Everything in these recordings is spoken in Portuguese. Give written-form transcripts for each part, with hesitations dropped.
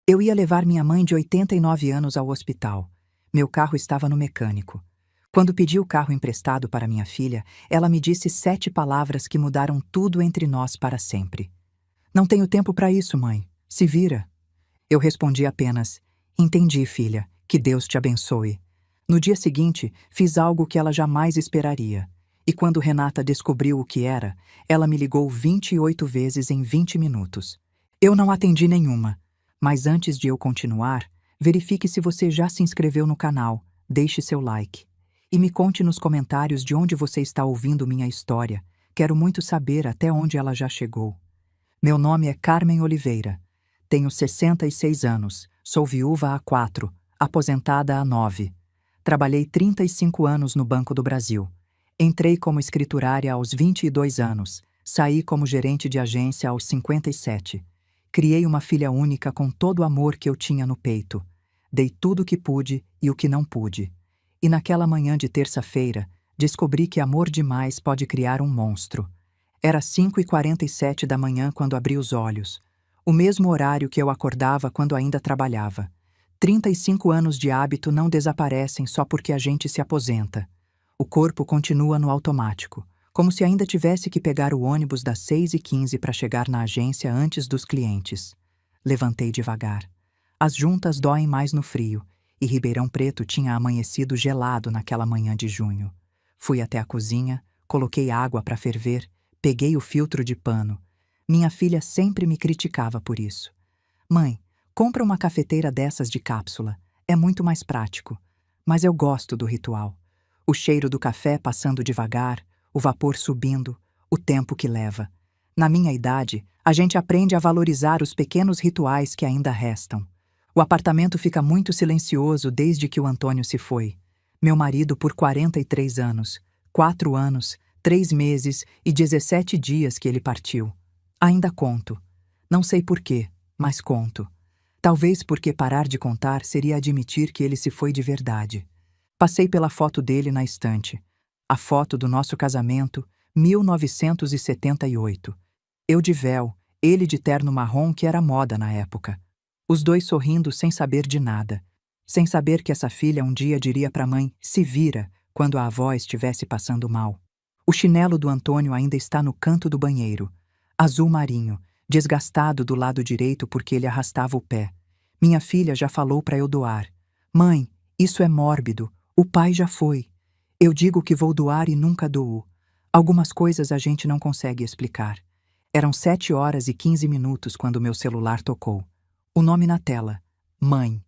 Eu ia levar minha mãe de 89 anos ao hospital. Meu carro estava no mecânico. Quando pedi o carro emprestado para minha filha, ela me disse 7 palavras que mudaram tudo entre nós para sempre. Não tenho tempo para isso, mãe. Se vira. Eu respondi apenas: entendi, filha. Que Deus te abençoe. No dia seguinte, fiz algo que ela jamais esperaria. E quando Renata descobriu o que era, ela me ligou 28 vezes em 20 minutos. Eu não atendi nenhuma. Mas antes de eu continuar, verifique se você já se inscreveu no canal, deixe seu like. E me conte nos comentários de onde você está ouvindo minha história. Quero muito saber até onde ela já chegou. Meu nome é Carmen Oliveira. Tenho 66 anos, sou viúva há 4, aposentada há 9. Trabalhei 35 anos no Banco do Brasil. Entrei como escriturária aos 22 anos, saí como gerente de agência aos 57. Criei uma filha única com todo o amor que eu tinha no peito. Dei tudo o que pude e o que não pude. E naquela manhã de terça-feira, descobri que amor demais pode criar um monstro. Era 5h47 da manhã quando abri os olhos. O mesmo horário que eu acordava quando ainda trabalhava. 35 anos de hábito não desaparecem só porque a gente se aposenta. O corpo continua no automático, como se ainda tivesse que pegar o ônibus das 6h15 para chegar na agência antes dos clientes. Levantei devagar. As juntas doem mais no frio, e Ribeirão Preto tinha amanhecido gelado naquela manhã de junho. Fui até a cozinha, coloquei água para ferver, peguei o filtro de pano. Minha filha sempre me criticava por isso. Mãe, compra uma cafeteira dessas de cápsula. É muito mais prático. Mas eu gosto do ritual. O cheiro do café passando devagar, o vapor subindo, o tempo que leva. Na minha idade, a gente aprende a valorizar os pequenos rituais que ainda restam. O apartamento fica muito silencioso desde que o Antônio se foi. Meu marido por 43 anos, 4 anos, 3 meses e 17 dias que ele partiu. Ainda conto. Não sei por quê, mas conto. Talvez porque parar de contar seria admitir que ele se foi de verdade. Passei pela foto dele na estante. A foto do nosso casamento, 1978. Eu de véu, ele de terno marrom que era moda na época. Os dois sorrindo sem saber de nada. Sem saber que essa filha um dia diria para a mãe, se vira, quando a avó estivesse passando mal. O chinelo do Antônio ainda está no canto do banheiro. Azul marinho, desgastado do lado direito porque ele arrastava o pé. Minha filha já falou para eu doar. Mãe, isso é mórbido. O pai já foi. Eu digo que vou doar e nunca dou. Algumas coisas a gente não consegue explicar. Eram 7h15 quando meu celular tocou. O nome na tela. Mãe.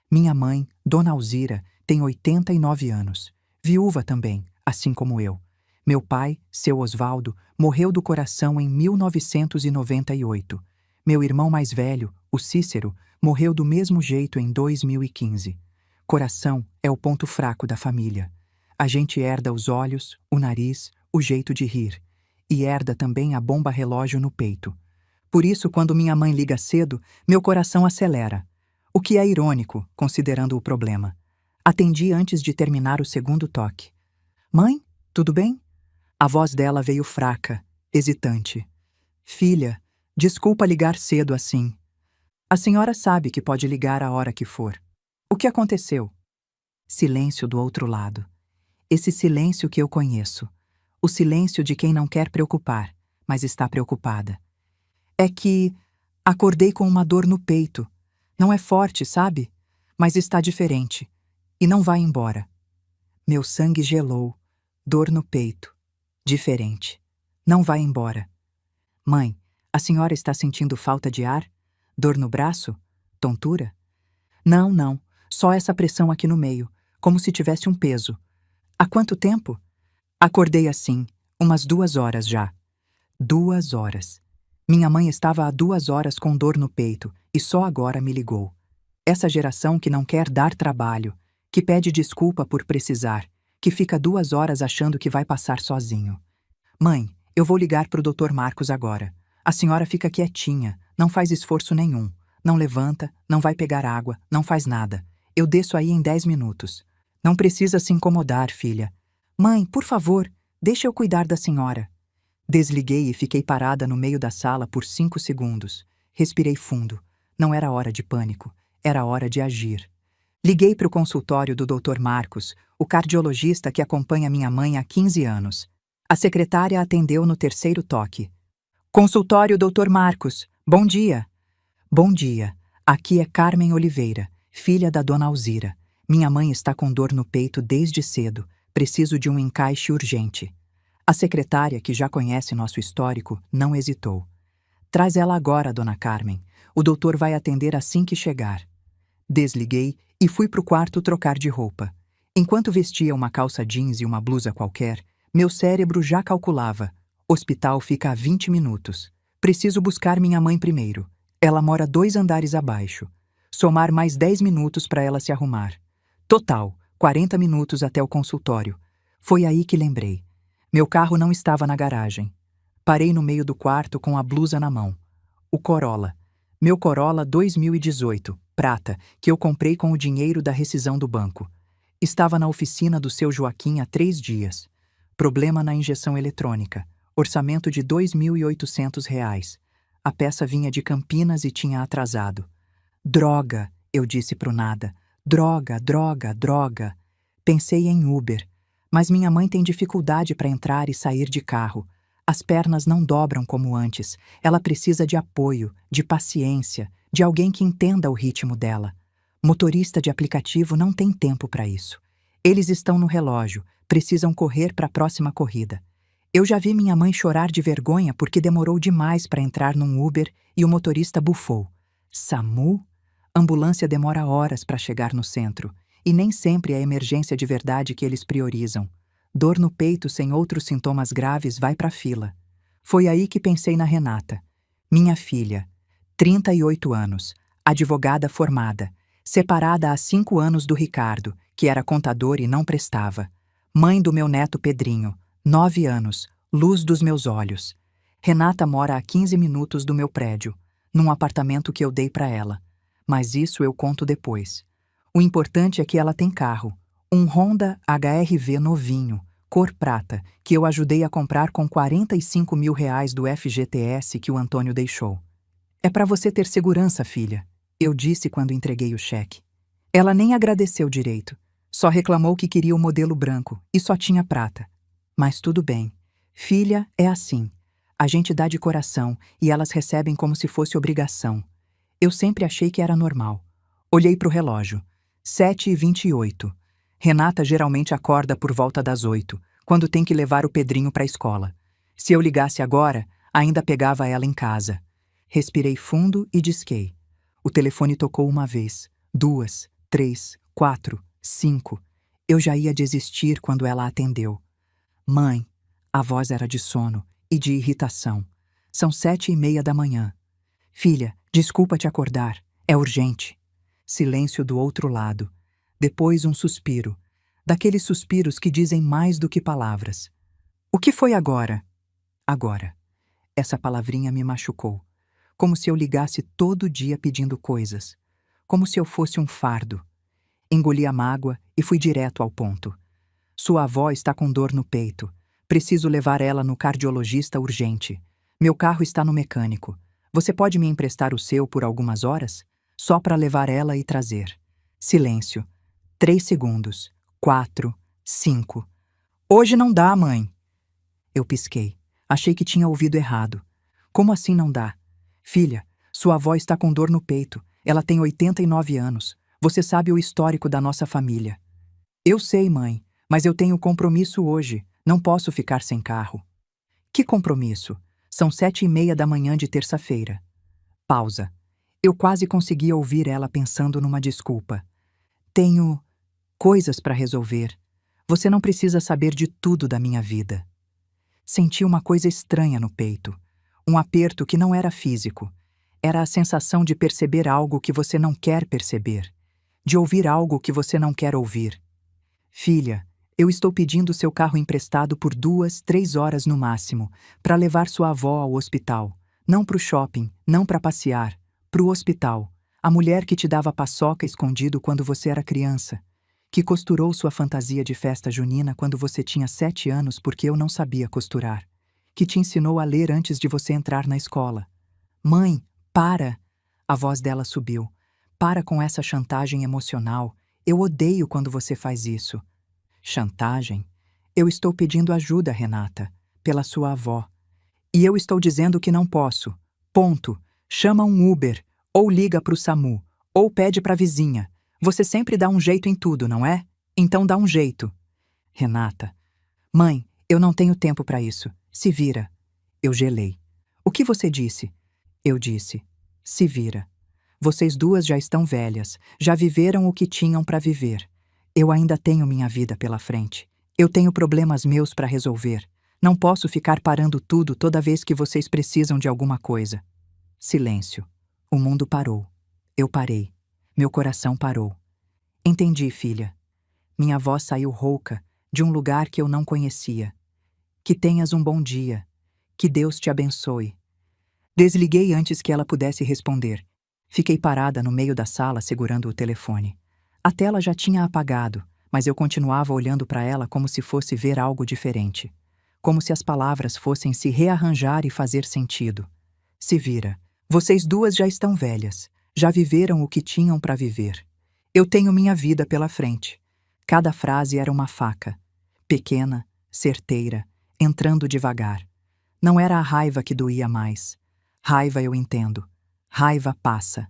Minha mãe, Dona Alzira, tem 89 anos. Viúva também, assim como eu. Meu pai, seu Osvaldo, morreu do coração em 1998. Meu irmão mais velho, o Cícero, morreu do mesmo jeito em 2015. Coração é o ponto fraco da família. A gente herda os olhos, o nariz, o jeito de rir. E herda também a bomba relógio no peito. Por isso, quando minha mãe liga cedo, meu coração acelera. O que é irônico, considerando o problema. Atendi antes de terminar o segundo toque. Mãe, tudo bem? A voz dela veio fraca, hesitante. Filha, desculpa ligar cedo assim. A senhora sabe que pode ligar a hora que for. O que aconteceu? Silêncio do outro lado. Esse silêncio que eu conheço. O silêncio de quem não quer preocupar, mas está preocupada. É que acordei com uma dor no peito. Não é forte, sabe? Mas está diferente. E não vai embora. Meu sangue gelou. Dor no peito. Diferente. Não vai embora. Mãe, a senhora está sentindo falta de ar? Dor no braço? Tontura? Não, não. Só essa pressão aqui no meio, como se tivesse um peso. Há quanto tempo? Acordei assim, umas 2 horas já. 2 horas. Minha mãe estava há 2 horas com dor no peito e só agora me ligou. Essa geração que não quer dar trabalho, que pede desculpa por precisar, que fica 2 horas achando que vai passar sozinho. Mãe, eu vou ligar para o Dr. Marcos agora. A senhora fica quietinha, não faz esforço nenhum. Não levanta, não vai pegar água, não faz nada. Eu desço aí em 10 minutos. Não precisa se incomodar, filha. Mãe, por favor, deixa eu cuidar da senhora. Desliguei e fiquei parada no meio da sala por 5 segundos. Respirei fundo. Não era hora de pânico, era hora de agir. Liguei para o consultório do Dr. Marcos, o cardiologista que acompanha minha mãe há 15 anos. A secretária atendeu no terceiro toque. Consultório Dr. Marcos, bom dia. Bom dia, aqui é Carmen Oliveira, filha da dona Alzira. Minha mãe está com dor no peito desde cedo, preciso de um encaixe urgente. A secretária, que já conhece nosso histórico, não hesitou. Traz ela agora, dona Carmen. O doutor vai atender assim que chegar. Desliguei e fui para o quarto trocar de roupa. Enquanto vestia uma calça jeans e uma blusa qualquer, meu cérebro já calculava. Hospital fica a 20 minutos. Preciso buscar minha mãe primeiro. Ela mora 2 andares abaixo. Somar mais 10 minutos para ela se arrumar. Total, 40 minutos até o consultório. Foi aí que lembrei. Meu carro não estava na garagem. Parei no meio do quarto com a blusa na mão. O Corolla. Meu Corolla 2018, prata, que eu comprei com o dinheiro da rescisão do banco. Estava na oficina do seu Joaquim há 3 dias. Problema na injeção eletrônica. Orçamento de R$ 2.800. A peça vinha de Campinas e tinha atrasado. Droga, eu disse pro nada. Droga, droga, droga. Pensei em Uber. Mas minha mãe tem dificuldade para entrar e sair de carro. As pernas não dobram como antes. Ela precisa de apoio, de paciência, de alguém que entenda o ritmo dela. Motorista de aplicativo não tem tempo para isso. Eles estão no relógio, precisam correr para a próxima corrida. Eu já vi minha mãe chorar de vergonha porque demorou demais para entrar num Uber e o motorista bufou. SAMU? Ambulância demora horas para chegar no centro, e nem sempre é emergência de verdade que eles priorizam. Dor no peito sem outros sintomas graves vai para a fila. Foi aí que pensei na Renata. Minha filha, 38 anos, advogada formada, separada há 5 anos do Ricardo, que era contador e não prestava. Mãe do meu neto Pedrinho, 9 anos, luz dos meus olhos. Renata mora a 15 minutos do meu prédio, num apartamento que eu dei para ela. Mas isso eu conto depois. O importante é que ela tem carro. Um Honda HR-V novinho, cor prata, que eu ajudei a comprar com R$ 45 mil do FGTS que o Antônio deixou. É para você ter segurança, filha, eu disse quando entreguei o cheque. Ela nem agradeceu direito. Só reclamou que queria o modelo branco e só tinha prata. Mas tudo bem. Filha é assim. A gente dá de coração e elas recebem como se fosse obrigação. Eu sempre achei que era normal. Olhei para o relógio. 7h28. Renata geralmente acorda por volta das 8, quando tem que levar o Pedrinho para a escola. Se eu ligasse agora, ainda pegava ela em casa. Respirei fundo e disquei. O telefone tocou uma vez, 2, 3, 4, 5. Eu já ia desistir quando ela atendeu. Mãe, a voz era de sono e de irritação. São 7h30 da manhã. Filha, desculpa te acordar, é urgente. Silêncio do outro lado. Depois um suspiro. Daqueles suspiros que dizem mais do que palavras. O que foi agora? Agora. Essa palavrinha me machucou. Como se eu ligasse todo dia pedindo coisas. Como se eu fosse um fardo. Engoli a mágoa e fui direto ao ponto. Sua avó está com dor no peito. Preciso levar ela no cardiologista urgente. Meu carro está no mecânico. Você pode me emprestar o seu por algumas horas? Só para levar ela e trazer. Silêncio. 3 segundos. 4, 5. Hoje não dá, mãe. Eu pisquei. Achei que tinha ouvido errado. Como assim não dá? Filha, sua avó está com dor no peito. Ela tem 89 anos. Você sabe o histórico da nossa família. Eu sei, mãe, mas eu tenho compromisso hoje. Não posso ficar sem carro. Que compromisso? São 7h30 da manhã de terça-feira. Pausa. Eu quase conseguia ouvir ela pensando numa desculpa. Tenho coisas para resolver. Você não precisa saber de tudo da minha vida. Senti uma coisa estranha no peito. Um aperto que não era físico. Era a sensação de perceber algo que você não quer perceber. De ouvir algo que você não quer ouvir. Filha, eu estou pedindo seu carro emprestado por 2, 3 horas no máximo, para levar sua avó ao hospital. Não para o shopping, não para passear. Para o hospital. A mulher que te dava paçoca escondido quando você era criança. Que costurou sua fantasia de festa junina quando você tinha 7 anos porque eu não sabia costurar. Que te ensinou a ler antes de você entrar na escola. Mãe, para! A voz dela subiu. Para com essa chantagem emocional. Eu odeio quando você faz isso. Chantagem? Eu estou pedindo ajuda, Renata, pela sua avó. E eu estou dizendo que não posso. Ponto. Chama um Uber, ou liga para o SAMU, ou pede para a vizinha. Você sempre dá um jeito em tudo, não é? Então dá um jeito. Renata. Mãe, eu não tenho tempo para isso. Se vira. Eu gelei. O que você disse? Eu disse. Se vira. Vocês duas já estão velhas, já viveram o que tinham para viver. Eu ainda tenho minha vida pela frente. Eu tenho problemas meus para resolver. Não posso ficar parando tudo toda vez que vocês precisam de alguma coisa. Silêncio. O mundo parou. Eu parei. Meu coração parou. Entendi, filha. Minha voz saiu rouca, de um lugar que eu não conhecia. Que tenhas um bom dia. Que Deus te abençoe. Desliguei antes que ela pudesse responder. Fiquei parada no meio da sala segurando o telefone. A tela já tinha apagado, mas eu continuava olhando para ela como se fosse ver algo diferente. Como se as palavras fossem se rearranjar e fazer sentido. Se vira. Vocês duas já estão velhas. Já viveram o que tinham para viver. Eu tenho minha vida pela frente. Cada frase era uma faca. Pequena, certeira, entrando devagar. Não era a raiva que doía mais. Raiva eu entendo. Raiva passa.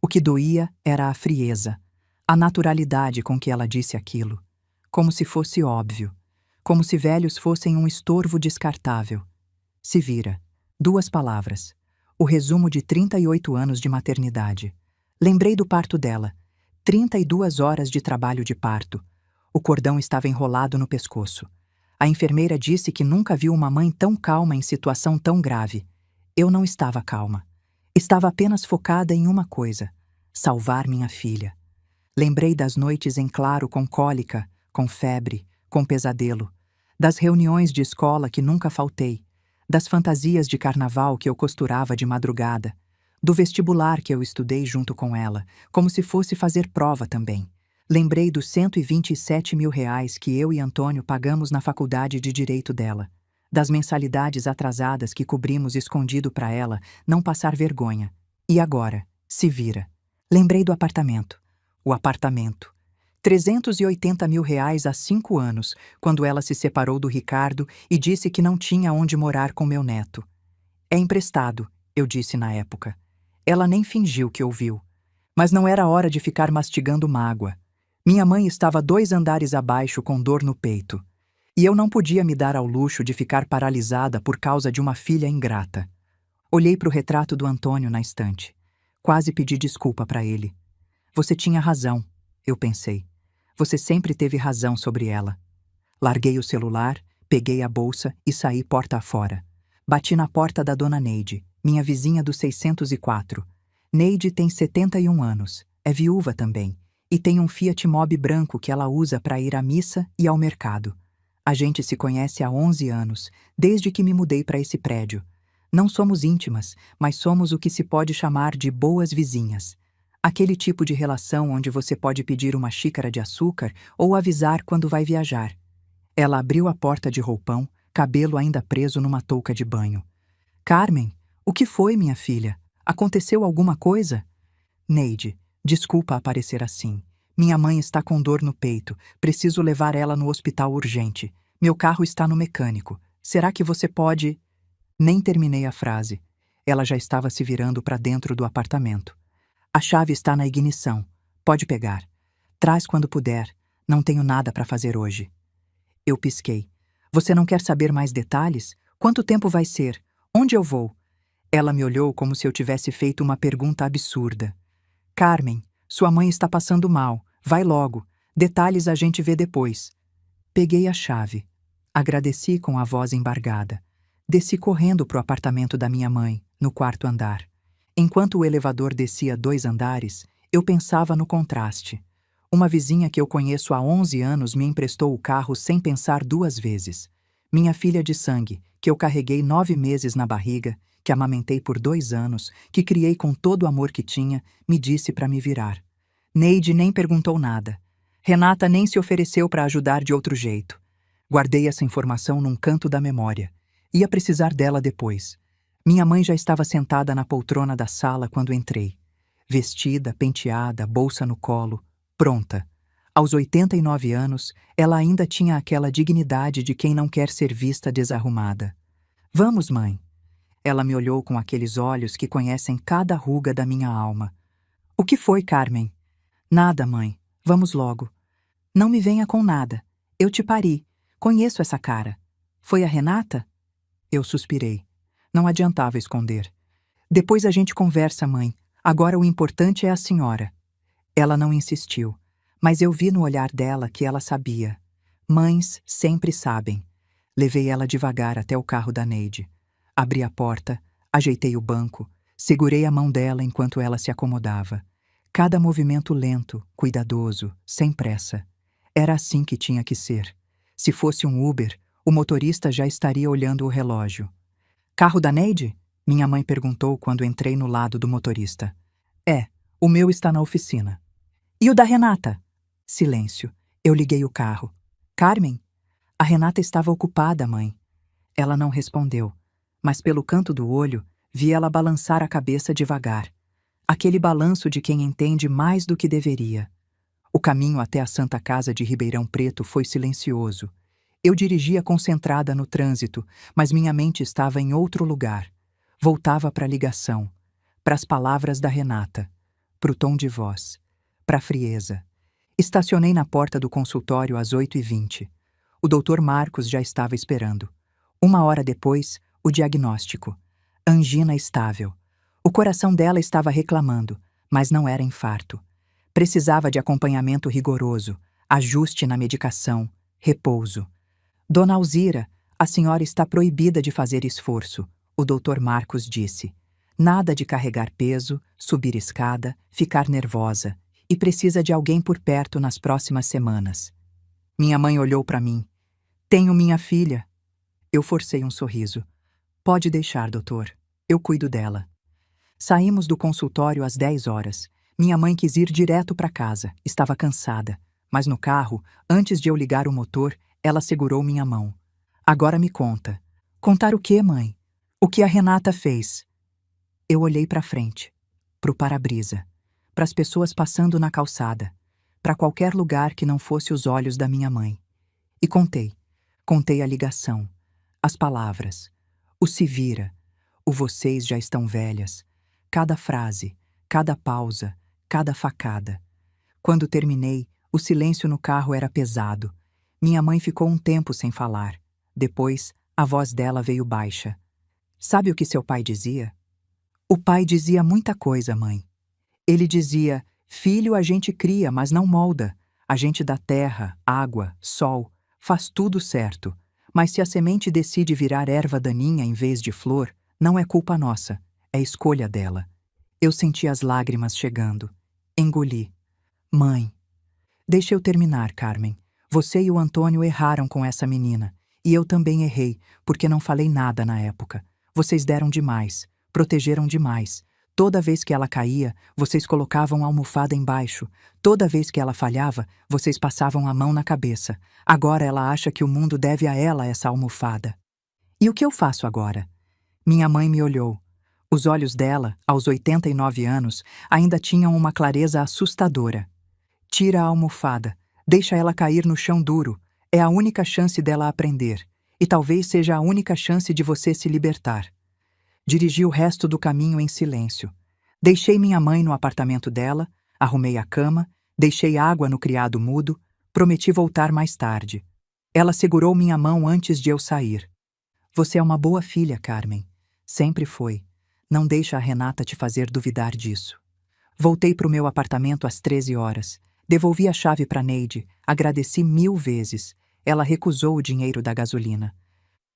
O que doía era a frieza, a naturalidade com que ela disse aquilo. Como se fosse óbvio. Como se velhos fossem um estorvo descartável. Se vira. 2 palavras. O resumo de 38 anos de maternidade. Lembrei do parto dela. 32 horas de trabalho de parto. O cordão estava enrolado no pescoço. A enfermeira disse que nunca viu uma mãe tão calma em situação tão grave. Eu não estava calma. Estava apenas focada em uma coisa: salvar minha filha. Lembrei das noites em claro com cólica, com febre, com pesadelo, das reuniões de escola que nunca faltei, das fantasias de carnaval que eu costurava de madrugada, do vestibular que eu estudei junto com ela, como se fosse fazer prova também. Lembrei dos R$ 127 mil que eu e Antônio pagamos na faculdade de Direito dela, das mensalidades atrasadas que cobrimos escondido para ela não passar vergonha. E agora, se vira. Lembrei do apartamento. O apartamento. R$ 380 mil há 5 anos, quando ela se separou do Ricardo e disse que não tinha onde morar com meu neto. É emprestado, eu disse na época. Ela nem fingiu que ouviu. Mas não era hora de ficar mastigando mágoa. Minha mãe estava 2 andares abaixo com dor no peito. E eu não podia me dar ao luxo de ficar paralisada por causa de uma filha ingrata. Olhei para o retrato do Antônio na estante. Quase pedi desculpa para ele. Você tinha razão, eu pensei. Você sempre teve razão sobre ela. Larguei o celular, peguei a bolsa e saí porta afora. Bati na porta da dona Neide, minha vizinha do 604. Neide tem 71 anos, é viúva também, e tem um Fiat Mobi branco que ela usa para ir à missa e ao mercado. A gente se conhece há 11 anos, desde que me mudei para esse prédio. Não somos íntimas, mas somos o que se pode chamar de boas vizinhas. Aquele tipo de relação onde você pode pedir uma xícara de açúcar ou avisar quando vai viajar. Ela abriu a porta de roupão, cabelo ainda preso numa touca de banho. Carmen, o que foi, minha filha? Aconteceu alguma coisa? Neide, desculpa aparecer assim. Minha mãe está com dor no peito. Preciso levar ela no hospital urgente. Meu carro está no mecânico. Será que você pode... Nem terminei a frase. Ela já estava se virando para dentro do apartamento. A chave está na ignição. Pode pegar. Traz quando puder. Não tenho nada para fazer hoje. Eu pisquei. Você não quer saber mais detalhes? Quanto tempo vai ser? Onde eu vou? Ela me olhou como se eu tivesse feito uma pergunta absurda. Carmen, sua mãe está passando mal. Vai logo. Detalhes a gente vê depois. Peguei a chave. Agradeci com a voz embargada. Desci correndo para o apartamento da minha mãe, no 4º andar. Enquanto o elevador descia 2 andares, eu pensava no contraste. Uma vizinha que eu conheço há 11 anos me emprestou o carro sem pensar 2 vezes. Minha filha de sangue, que eu carreguei 9 meses na barriga, que amamentei por 2 anos, que criei com todo o amor que tinha, me disse para me virar. Neide nem perguntou nada. Renata nem se ofereceu para ajudar de outro jeito. Guardei essa informação num canto da memória. Ia precisar dela depois. Minha mãe já estava sentada na poltrona da sala quando entrei. vestida, penteada, bolsa no colo, pronta. Aos 89 anos, ela ainda tinha aquela dignidade de quem não quer ser vista desarrumada. Vamos, mãe. Ela me olhou com aqueles olhos que conhecem cada ruga da minha alma. O que foi, Carmen? Nada, mãe. Vamos logo. Não me venha com nada. Eu te pari. Conheço essa cara. Foi a Renata? Eu suspirei. Não adiantava esconder. Depois a gente conversa, mãe. Agora o importante é a senhora. Ela não insistiu, mas eu vi no olhar dela que ela sabia. Mães sempre sabem. Levei ela devagar até o carro da Neide. Abri a porta, ajeitei o banco, segurei a mão dela enquanto ela se acomodava. Cada movimento lento, cuidadoso, sem pressa. Era assim que tinha que ser. Se fosse um Uber, o motorista já estaria olhando o relógio. Carro da Neide? Minha mãe perguntou quando entrei no lado do motorista. É, o meu está na oficina. E o da Renata? Silêncio. Eu liguei o carro. Carmen? A Renata estava ocupada, mãe. Ela não respondeu, mas pelo canto do olho, vi ela balançar a cabeça devagar. Aquele balanço de quem entende mais do que deveria. O caminho até a Santa Casa de Ribeirão Preto foi silencioso. Eu dirigia concentrada no trânsito, mas minha mente estava em outro lugar. Voltava para a ligação, para as palavras da Renata, para o tom de voz, para a frieza. Estacionei na porta do consultório às 8h20. O doutor Marcos já estava esperando. 1 hora depois, o diagnóstico. Angina estável. O coração dela estava reclamando, mas não era infarto. Precisava de acompanhamento rigoroso, ajuste na medicação, repouso. Dona Alzira, a senhora está proibida de fazer esforço, o doutor Marcos disse. Nada de carregar peso, subir escada, ficar nervosa, e precisa de alguém por perto nas próximas semanas. Minha mãe olhou para mim. Tenho minha filha. Eu forcei um sorriso. Pode deixar, doutor. Eu cuido dela. Saímos do consultório às 10 horas. Minha mãe quis ir direto para casa. Estava cansada. Mas no carro, antes de eu ligar o motor, ela segurou minha mão. Agora me conta. Contar o quê, mãe? O que a Renata fez? Eu olhei para frente, para o para-brisa, para as pessoas passando na calçada, para qualquer lugar que não fosse os olhos da minha mãe. E contei. Contei a ligação, as palavras, o se vira, o vocês já estão velhas, cada frase, cada pausa, cada facada. Quando terminei, o silêncio no carro era pesado. Minha mãe ficou um tempo sem falar. Depois, a voz dela veio baixa. Sabe o que seu pai dizia? O pai dizia muita coisa, mãe. Ele dizia, filho a gente cria, mas não molda. A gente dá terra, água, sol, faz tudo certo. Mas se a semente decide virar erva daninha em vez de flor, não é culpa nossa, é escolha dela. Eu senti as lágrimas chegando. Engoli. Mãe. Deixa eu terminar, Carmen. Você e o Antônio erraram com essa menina. E eu também errei, porque não falei nada na época. Vocês deram demais, protegeram demais. Toda vez que ela caía, vocês colocavam a almofada embaixo. Toda vez que ela falhava, vocês passavam a mão na cabeça. Agora ela acha que o mundo deve a ela essa almofada. E o que eu faço agora? Minha mãe me olhou. Os olhos dela, aos 89 anos, ainda tinham uma clareza assustadora. Tira a almofada, deixa ela cair no chão duro. É a única chance dela aprender. E talvez seja a única chance de você se libertar. Dirigi o resto do caminho em silêncio. Deixei minha mãe no apartamento dela, arrumei a cama, deixei água no criado mudo, prometi voltar mais tarde. Ela segurou minha mão antes de eu sair. Você é uma boa filha, Carmen. Sempre foi. Não deixa a Renata te fazer duvidar disso. Voltei para o meu apartamento às 13 horas. Devolvi a chave para Neide, agradeci 1000 vezes. Ela recusou o dinheiro da gasolina.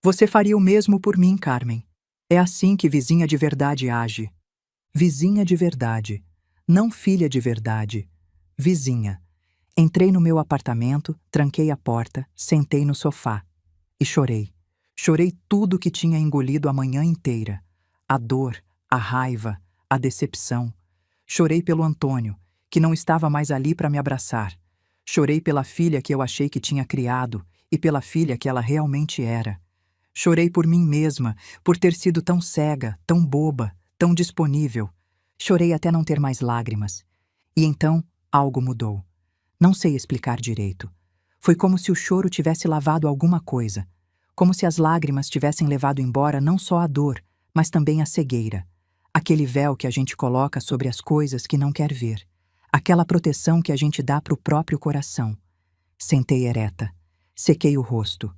Você faria o mesmo por mim, Carmen. É assim que vizinha de verdade age. Vizinha de verdade. Não filha de verdade. Vizinha. Entrei no meu apartamento, tranquei a porta, sentei no sofá. E chorei. Chorei tudo que tinha engolido a manhã inteira. A dor, a raiva, a decepção. Chorei pelo Antônio, que não estava mais ali para me abraçar. Chorei pela filha que eu achei que tinha criado e pela filha que ela realmente era. Chorei por mim mesma, por ter sido tão cega, tão boba, tão disponível. Chorei até não ter mais lágrimas. E então, algo mudou. Não sei explicar direito. Foi como se o choro tivesse lavado alguma coisa. Como se as lágrimas tivessem levado embora não só a dor, mas também a cegueira. Aquele véu que a gente coloca sobre as coisas que não quer ver. Aquela proteção que a gente dá para o próprio coração. Sentei ereta. Sequei o rosto.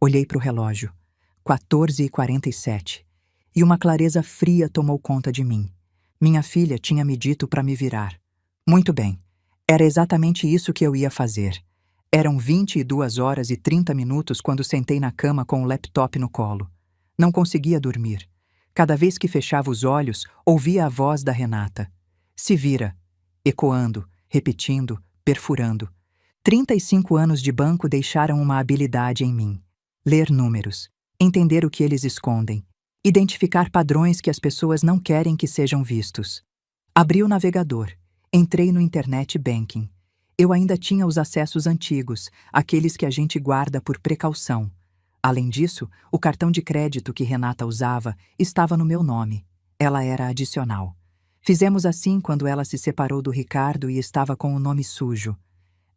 Olhei para o relógio. 14h47. E uma clareza fria tomou conta de mim. Minha filha tinha me dito para me virar. Muito bem. Era exatamente isso que eu ia fazer. Eram 22h30 quando sentei na cama com o laptop no colo. Não conseguia dormir. Cada vez que fechava os olhos, ouvia a voz da Renata. Se vira. Ecoando, repetindo, perfurando. 35 anos de banco deixaram uma habilidade em mim. Ler números. Entender o que eles escondem. Identificar padrões que as pessoas não querem que sejam vistos. Abri o navegador. Entrei no Internet Banking. Eu ainda tinha os acessos antigos, aqueles que a gente guarda por precaução. Além disso, o cartão de crédito que Renata usava estava no meu nome. Ela era adicional. Fizemos assim quando ela se separou do Ricardo e estava com o nome sujo.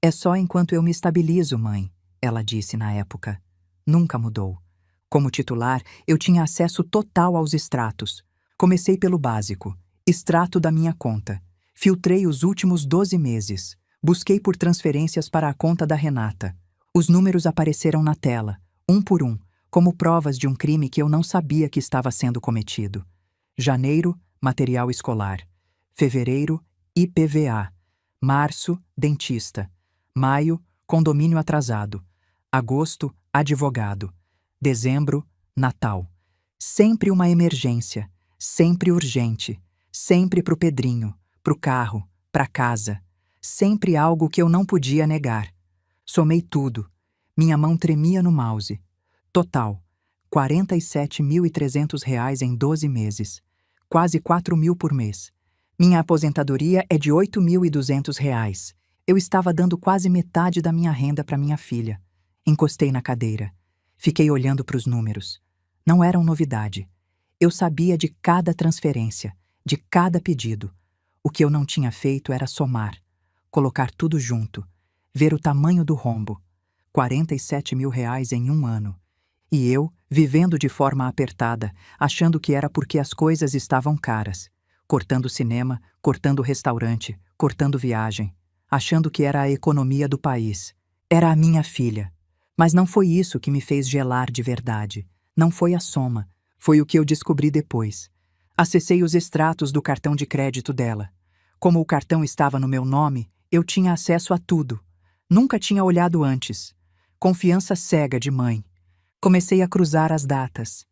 É só enquanto eu me estabilizo, mãe, ela disse na época. Nunca mudou. Como titular, eu tinha acesso total aos extratos. Comecei pelo básico. Extrato da minha conta. Filtrei os últimos 12 meses. Busquei por transferências para a conta da Renata. Os números apareceram na tela, um por um, como provas de um crime que eu não sabia que estava sendo cometido. Janeiro, material escolar. Fevereiro, IPVA. Março, dentista. Maio, condomínio atrasado. Agosto, advogado. Dezembro, Natal. Sempre uma emergência. Sempre urgente. Sempre pro Pedrinho, pro carro, pra casa. Sempre algo que eu não podia negar. Somei tudo. Minha mão tremia no mouse. Total, R$ 47.300 em 12 meses. Quase 4.000 por mês. Minha aposentadoria é de R$ 8.200. Eu estava dando quase metade da minha renda para minha filha. Encostei na cadeira. Fiquei olhando para os números. Não eram novidade. Eu sabia de cada transferência, de cada pedido. O que eu não tinha feito era somar. Colocar tudo junto, ver o tamanho do rombo. R$ 47.000 em um ano. E eu, vivendo de forma apertada, achando que era porque as coisas estavam caras. Cortando cinema, cortando restaurante, cortando viagem. Achando que era a economia do país. Era a minha filha. Mas não foi isso que me fez gelar de verdade. Não foi a soma. Foi o que eu descobri depois. Acessei os extratos do cartão de crédito dela. Como o cartão estava no meu nome, eu tinha acesso a tudo. Nunca tinha olhado antes. Confiança cega de mãe. Comecei a cruzar as datas.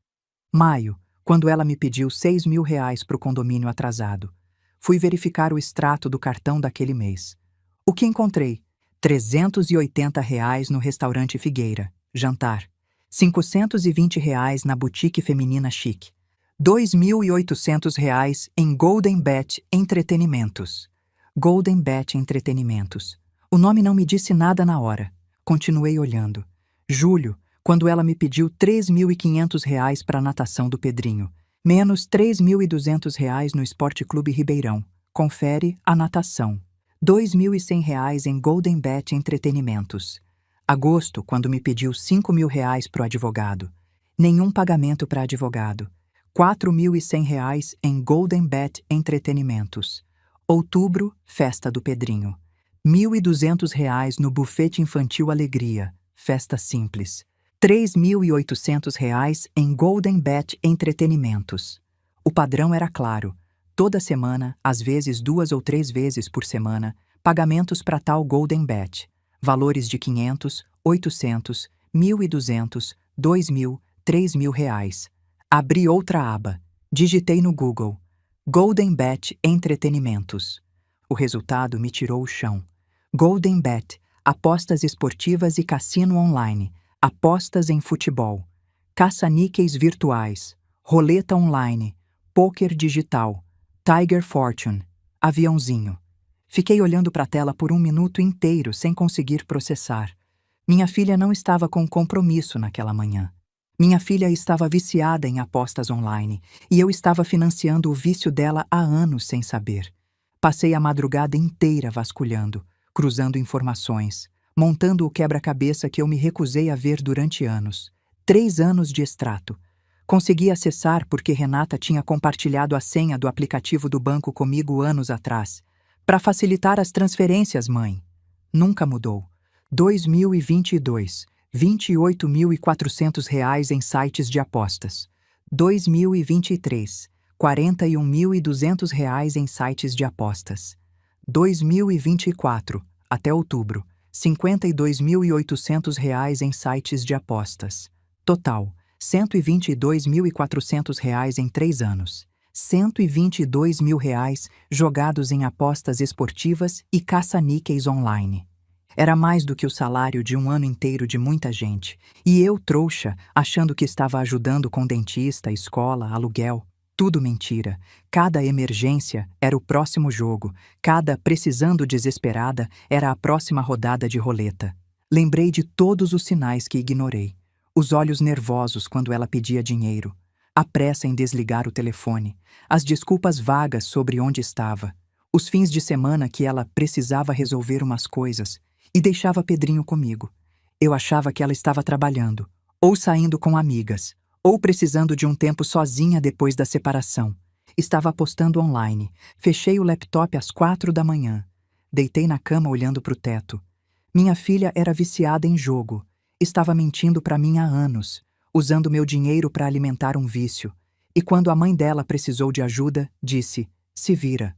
Maio, quando ela me pediu R$ 6.000 para o condomínio atrasado. Fui verificar o extrato do cartão daquele mês. O que encontrei? R$ 380 no restaurante Figueira, jantar. R$ 520 na boutique feminina chique. R$ 2.800 em Golden Bet Entretenimentos. Golden Bet Entretenimentos. O nome não me disse nada na hora. Continuei olhando. Julho, quando ela me pediu R$ 3.500 para a natação do Pedrinho. Menos R$ 3.200 no Esporte Clube Ribeirão. Confere a natação. R$ 2.100 em Golden Bet Entretenimentos. Agosto, quando me pediu R$ 5.000 para o advogado. Nenhum pagamento para advogado. R$ 4.100 em Golden Bet Entretenimentos. Outubro, festa do Pedrinho. R$ 1.200 no bufete infantil Alegria, festa simples. R$ 3.800 em Golden Bet Entretenimentos. O padrão era claro. Toda semana, às vezes 2 ou 3 vezes por semana, pagamentos para tal Golden Bet. Valores de 500, 800, 1.200, 2.000, 3.000 reais. Abri outra aba. Digitei no Google. Golden Bet Entretenimentos. O resultado me tirou o chão. Golden Bet, apostas esportivas e cassino online, apostas em futebol, caça-níqueis virtuais, roleta online, pôquer digital, Tiger Fortune, aviãozinho. Fiquei olhando para a tela por 1 minuto inteiro sem conseguir processar. Minha filha não estava com compromisso naquela manhã. Minha filha estava viciada em apostas online e eu estava financiando o vício dela há anos sem saber. Passei a madrugada inteira vasculhando, cruzando informações, montando o quebra-cabeça que eu me recusei a ver durante anos. 3 anos de extrato. Consegui acessar porque Renata tinha compartilhado a senha do aplicativo do banco comigo anos atrás. Para facilitar as transferências, mãe. Nunca mudou. 2022. R$ 28.400 em sites de apostas. 2023. R$ 41.200 em sites de apostas. 2024. Até outubro. R$ 52.800 em sites de apostas. Total. R$ 122.400 em 3 anos. R$ 122 mil jogados em apostas esportivas e caça-níqueis online. Era mais do que o salário de um ano inteiro de muita gente. E eu, trouxa, achando que estava ajudando com dentista, escola, aluguel. Tudo mentira. Cada emergência era o próximo jogo. Cada precisando desesperada era a próxima rodada de roleta. Lembrei de todos os sinais que ignorei. Os olhos nervosos quando ela pedia dinheiro. A pressa em desligar o telefone. As desculpas vagas sobre onde estava. Os fins de semana que ela precisava resolver umas coisas. E deixava Pedrinho comigo. Eu achava que ela estava trabalhando, ou saindo com amigas, ou precisando de um tempo sozinha depois da separação. Estava apostando online. Fechei o laptop às 4 da manhã. Deitei na cama olhando para o teto. Minha filha era viciada em jogo. Estava mentindo para mim há anos, usando meu dinheiro para alimentar um vício. E quando a mãe dela precisou de ajuda, disse, se vira.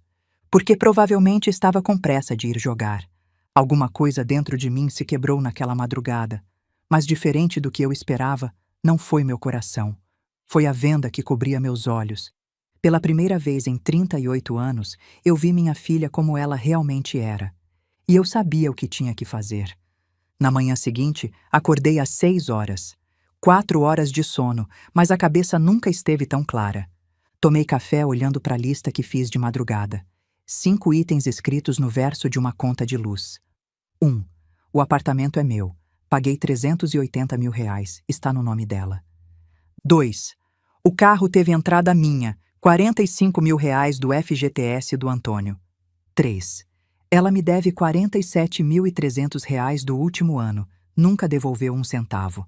Porque provavelmente estava com pressa de ir jogar. Alguma coisa dentro de mim se quebrou naquela madrugada, mas diferente do que eu esperava, não foi meu coração. Foi a venda que cobria meus olhos. Pela primeira vez em 38 anos, eu vi minha filha como ela realmente era. E eu sabia o que tinha que fazer. Na manhã seguinte, acordei às 6 horas. 4 horas de sono, mas a cabeça nunca esteve tão clara. Tomei café olhando para a lista que fiz de madrugada. 5 itens escritos no verso de uma conta de luz. 1. O apartamento é meu. Paguei R$ 380 mil. Está no nome dela. 2. O carro teve entrada minha. R$ 45 mil do FGTS do Antônio. 3. Ela me deve R$ 47.300 do último ano. Nunca devolveu um centavo.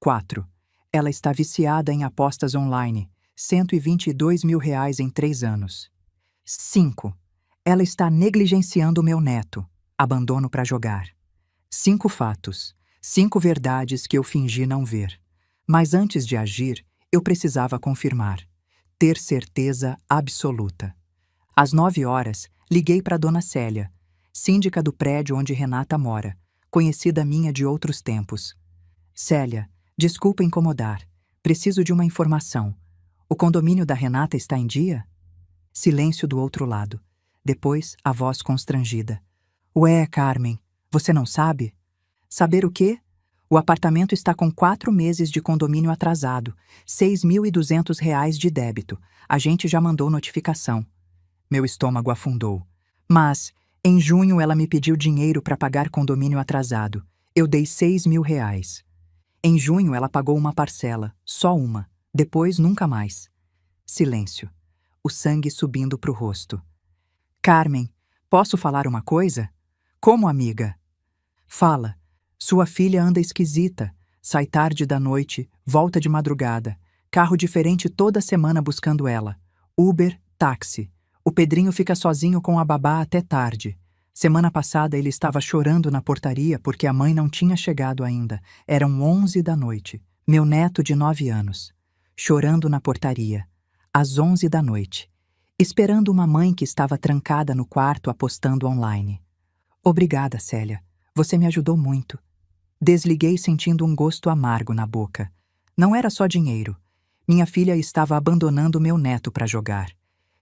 4. Ela está viciada em apostas online. R$ 122 mil em 3 anos. 5. Ela está negligenciando meu neto. Abandono para jogar. 5 fatos. 5 verdades que eu fingi não ver. Mas antes de agir, eu precisava confirmar. Ter certeza absoluta. Às 9 horas, liguei para Dona Célia, síndica do prédio onde Renata mora, conhecida minha de outros tempos. Célia, desculpa incomodar. Preciso de uma informação. O condomínio da Renata está em dia? Silêncio do outro lado. Depois, a voz constrangida. Ué, Carmen, você não sabe? Saber o quê? O apartamento está com 4 meses de condomínio atrasado, R$ 6.200 de débito. A gente já mandou notificação. Meu estômago afundou. Mas, em junho ela me pediu dinheiro para pagar condomínio atrasado. Eu dei R$ 6 mil. Em junho ela pagou uma parcela, só uma. Depois, nunca mais. Silêncio. O sangue subindo para o rosto. Carmen, posso falar uma coisa? Como amiga? Fala. Sua filha anda esquisita. Sai tarde da noite, volta de madrugada. Carro diferente toda semana buscando ela. Uber, táxi. O Pedrinho fica sozinho com a babá até tarde. Semana passada ele estava chorando na portaria porque a mãe não tinha chegado ainda. Eram 11 da noite. Meu neto de 9 anos. Chorando na portaria. Às 11 da noite. Esperando uma mãe que estava trancada no quarto apostando online. Obrigada, Célia. Você me ajudou muito. Desliguei sentindo um gosto amargo na boca. Não era só dinheiro. Minha filha estava abandonando meu neto para jogar.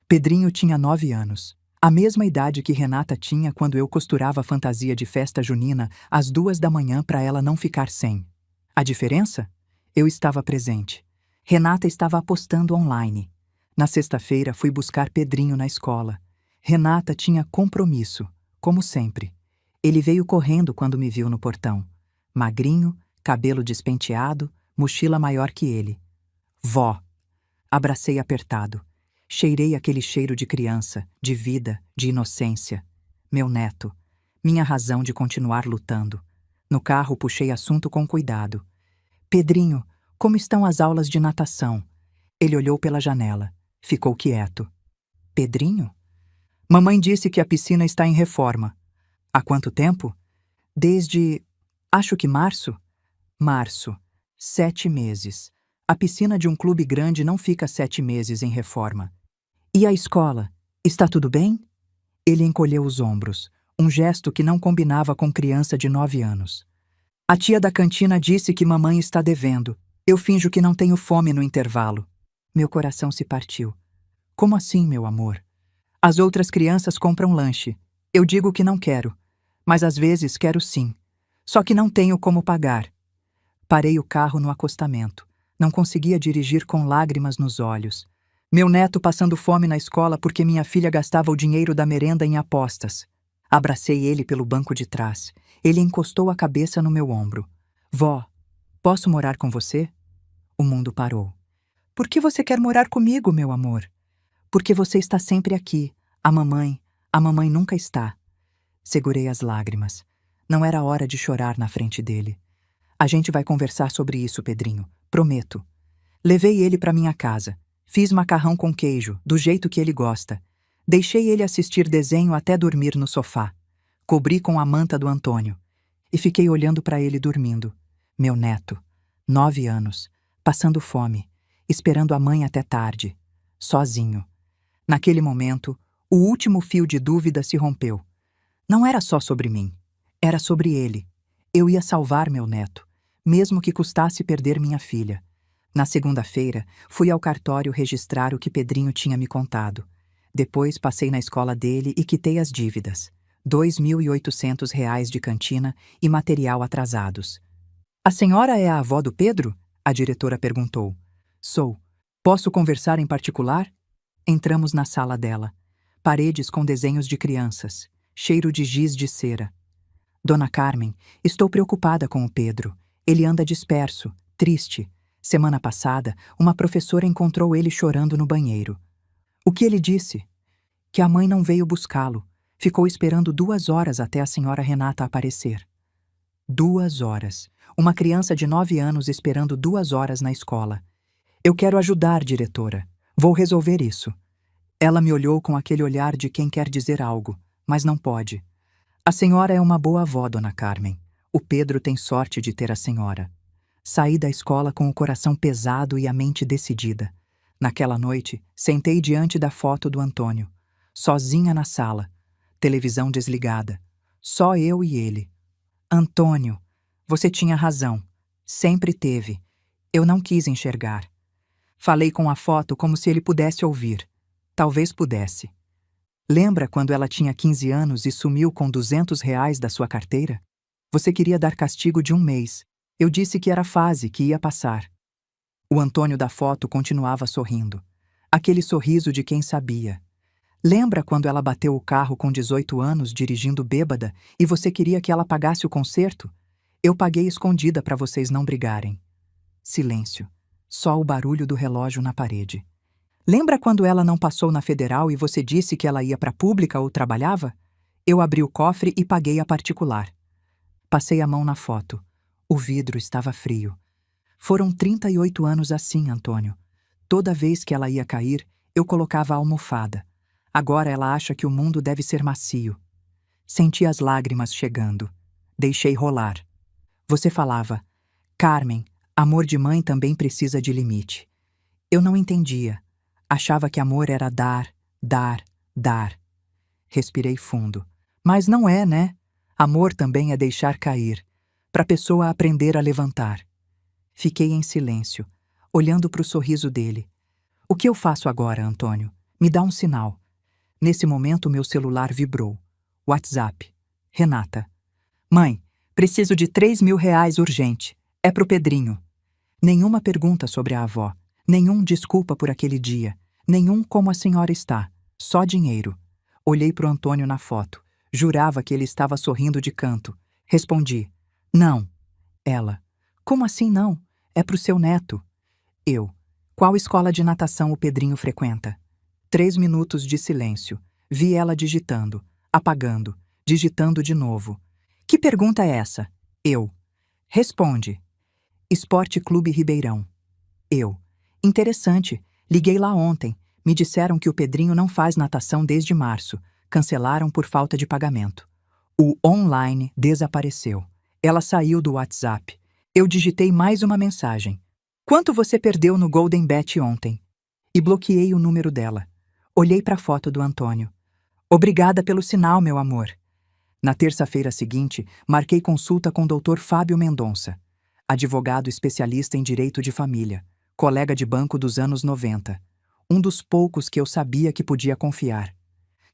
Pedrinho tinha 9 anos. A mesma idade que Renata tinha quando eu costurava a fantasia de festa junina às 2 da manhã para ela não ficar sem. A diferença? Eu estava presente. Renata estava apostando online. Na sexta-feira fui buscar Pedrinho na escola. Renata tinha compromisso, como sempre. Ele veio correndo quando me viu no portão. Magrinho, cabelo despenteado, mochila maior que ele. Vó! Abracei apertado. Cheirei aquele cheiro de criança, de vida, de inocência. Meu neto. Minha razão de continuar lutando. No carro puxei assunto com cuidado. Pedrinho, como estão as aulas de natação? Ele olhou pela janela. Ficou quieto. Pedrinho? Mamãe disse que a piscina está em reforma. Há quanto tempo? Desde... acho que março? Março. 7 meses. A piscina de um clube grande não fica 7 meses em reforma. E a escola? Está tudo bem? Ele encolheu os ombros, um gesto que não combinava com criança de 9 anos. A tia da cantina disse que mamãe está devendo. Eu finjo que não tenho fome no intervalo. Meu coração se partiu. Como assim, meu amor? As outras crianças compram lanche. Eu digo que não quero, mas às vezes quero sim. Só que não tenho como pagar. Parei o carro no acostamento. Não conseguia dirigir com lágrimas nos olhos. Meu neto passando fome na escola porque minha filha gastava o dinheiro da merenda em apostas. Abracei ele pelo banco de trás. Ele encostou a cabeça no meu ombro. Vó, posso morar com você? O mundo parou. Por que você quer morar comigo, meu amor? Porque você está sempre aqui. A mamãe nunca está. Segurei as lágrimas. Não era hora de chorar na frente dele. A gente vai conversar sobre isso, Pedrinho. Prometo. Levei ele para minha casa. Fiz macarrão com queijo, do jeito que ele gosta. Deixei ele assistir desenho até dormir no sofá. Cobri com a manta do Antônio. E fiquei olhando para ele dormindo. Meu neto. 9 anos. Passando fome. Esperando a mãe até tarde. Sozinho. Naquele momento, o último fio de dúvida se rompeu. Não era só sobre mim. Era sobre ele. Eu ia salvar meu neto, mesmo que custasse perder minha filha. Na segunda-feira, fui ao cartório registrar o que Pedrinho tinha me contado. Depois passei na escola dele e quitei as dívidas. R$ 2.800 de cantina e material atrasados. A senhora é a avó do Pedro? A diretora perguntou. Sou. Posso conversar em particular? Entramos na sala dela. Paredes com desenhos de crianças. Cheiro de giz de cera. Dona Carmen, estou preocupada com o Pedro. Ele anda disperso, triste. Semana passada, uma professora encontrou ele chorando no banheiro. O que ele disse? Que a mãe não veio buscá-lo. Ficou esperando 2 horas até a senhora Renata aparecer. 2 horas. Uma criança de 9 anos esperando 2 horas na escola. Eu quero ajudar, diretora. Vou resolver isso. Ela me olhou com aquele olhar de quem quer dizer algo, mas não pode. A senhora é uma boa avó, Dona Carmen. O Pedro tem sorte de ter a senhora. Saí da escola com o coração pesado e a mente decidida. Naquela noite, sentei diante da foto do Antônio. Sozinha na sala. Televisão desligada. Só eu e ele. Antônio, você tinha razão. Sempre teve. Eu não quis enxergar. Falei com a foto como se ele pudesse ouvir. Talvez pudesse. Lembra quando ela tinha 15 anos e sumiu com R$ 200 da sua carteira? Você queria dar castigo de 1 mês. Eu disse que era fase, que ia passar. O Antônio da foto continuava sorrindo. Aquele sorriso de quem sabia. Lembra quando ela bateu o carro com 18 anos dirigindo bêbada e você queria que ela pagasse o conserto? Eu paguei escondida para vocês não brigarem. Silêncio. Só o barulho do relógio na parede. Lembra quando ela não passou na federal e você disse que ela ia para a pública ou trabalhava? Eu abri o cofre e paguei a particular. Passei a mão na foto. O vidro estava frio. Foram 38 anos assim, Antônio. Toda vez que ela ia cair, eu colocava a almofada. Agora ela acha que o mundo deve ser macio. Senti as lágrimas chegando. Deixei rolar. Você falava, Carmen, amor de mãe também precisa de limite. Eu não entendia. Achava que amor era dar, dar, dar. Respirei fundo. Mas não é, né? Amor também é deixar cair, para a pessoa aprender a levantar. Fiquei em silêncio, olhando para o sorriso dele. O que eu faço agora, Antônio? Me dá um sinal. Nesse momento, meu celular vibrou. WhatsApp. Renata. Mãe, preciso de R$ 3.000 urgente. É pro Pedrinho. Nenhuma pergunta sobre a avó. Nenhum desculpa por aquele dia. Nenhum como a senhora está. Só dinheiro. Olhei pro Antônio na foto. Jurava que ele estava sorrindo de canto. Respondi. Não. Ela. Como assim não? é pro seu neto. Eu. Qual escola de natação o Pedrinho frequenta? 3 minutos de silêncio. Vi ela digitando, apagando, digitando de novo. Que pergunta é essa? Eu. Responde. Esporte Clube Ribeirão. Eu. Interessante. Liguei lá ontem. Me disseram que o Pedrinho não faz natação desde março. Cancelaram por falta de pagamento. O online desapareceu. Ela saiu do WhatsApp. Eu digitei mais uma mensagem. Quanto você perdeu no Golden Bet ontem? E bloqueei o número dela. Olhei para a foto do Antônio. Obrigada pelo sinal, meu amor. Na terça-feira seguinte, marquei consulta com o Dr. Fábio Mendonça, advogado especialista em direito de família, colega de banco dos anos 90. Um dos poucos que eu sabia que podia confiar.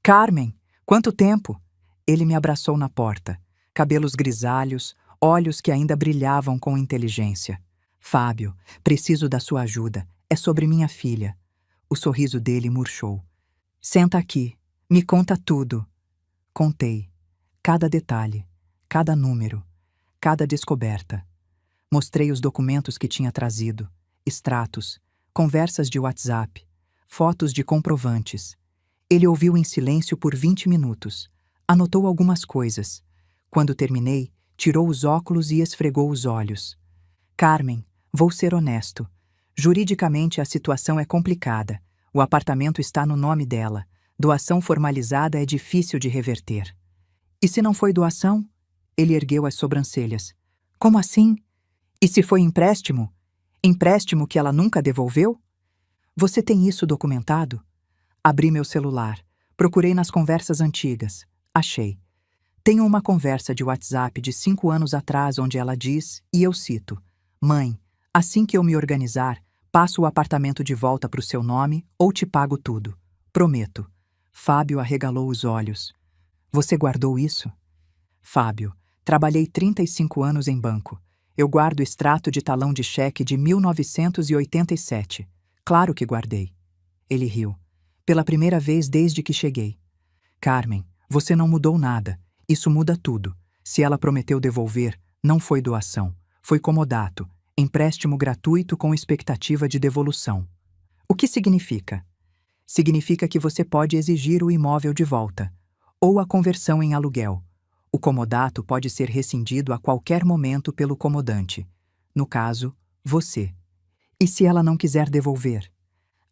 Carmen, quanto tempo? Ele me abraçou na porta. Cabelos grisalhos, olhos que ainda brilhavam com inteligência. Fábio, preciso da sua ajuda. É sobre minha filha. O sorriso dele murchou. Senta aqui. Me conta tudo. Contei. Cada detalhe, cada número, cada descoberta. Mostrei os documentos que tinha trazido, extratos, conversas de WhatsApp, fotos de comprovantes. Ele ouviu em silêncio por 20 minutos. Anotou algumas coisas. Quando terminei, tirou os óculos e esfregou os olhos. Carmen, vou ser honesto. Juridicamente a situação é complicada. O apartamento está no nome dela. Doação formalizada é difícil de reverter. E se não foi doação? Ele ergueu as sobrancelhas. Como assim? E se foi empréstimo? Empréstimo que ela nunca devolveu? Você tem isso documentado? Abri meu celular. Procurei nas conversas antigas. Achei. Tenho uma conversa de WhatsApp de 5 anos atrás onde ela diz, e eu cito: Mãe, assim que eu me organizar, passo o apartamento de volta para o seu nome ou te pago tudo. Prometo. Fábio arregalou os olhos. Você guardou isso? Fábio, trabalhei 35 anos em banco. Eu guardo extrato de talão de cheque de 1987. Claro que guardei. Ele riu. Pela primeira vez desde que cheguei. Carmen, você não mudou nada. Isso muda tudo. Se ela prometeu devolver, não foi doação. Foi comodato. Empréstimo gratuito com expectativa de devolução. O que significa? Significa que você pode exigir o imóvel de volta. Ou a conversão em aluguel. O comodato pode ser rescindido a qualquer momento pelo comodante. No caso, você. E se ela não quiser devolver?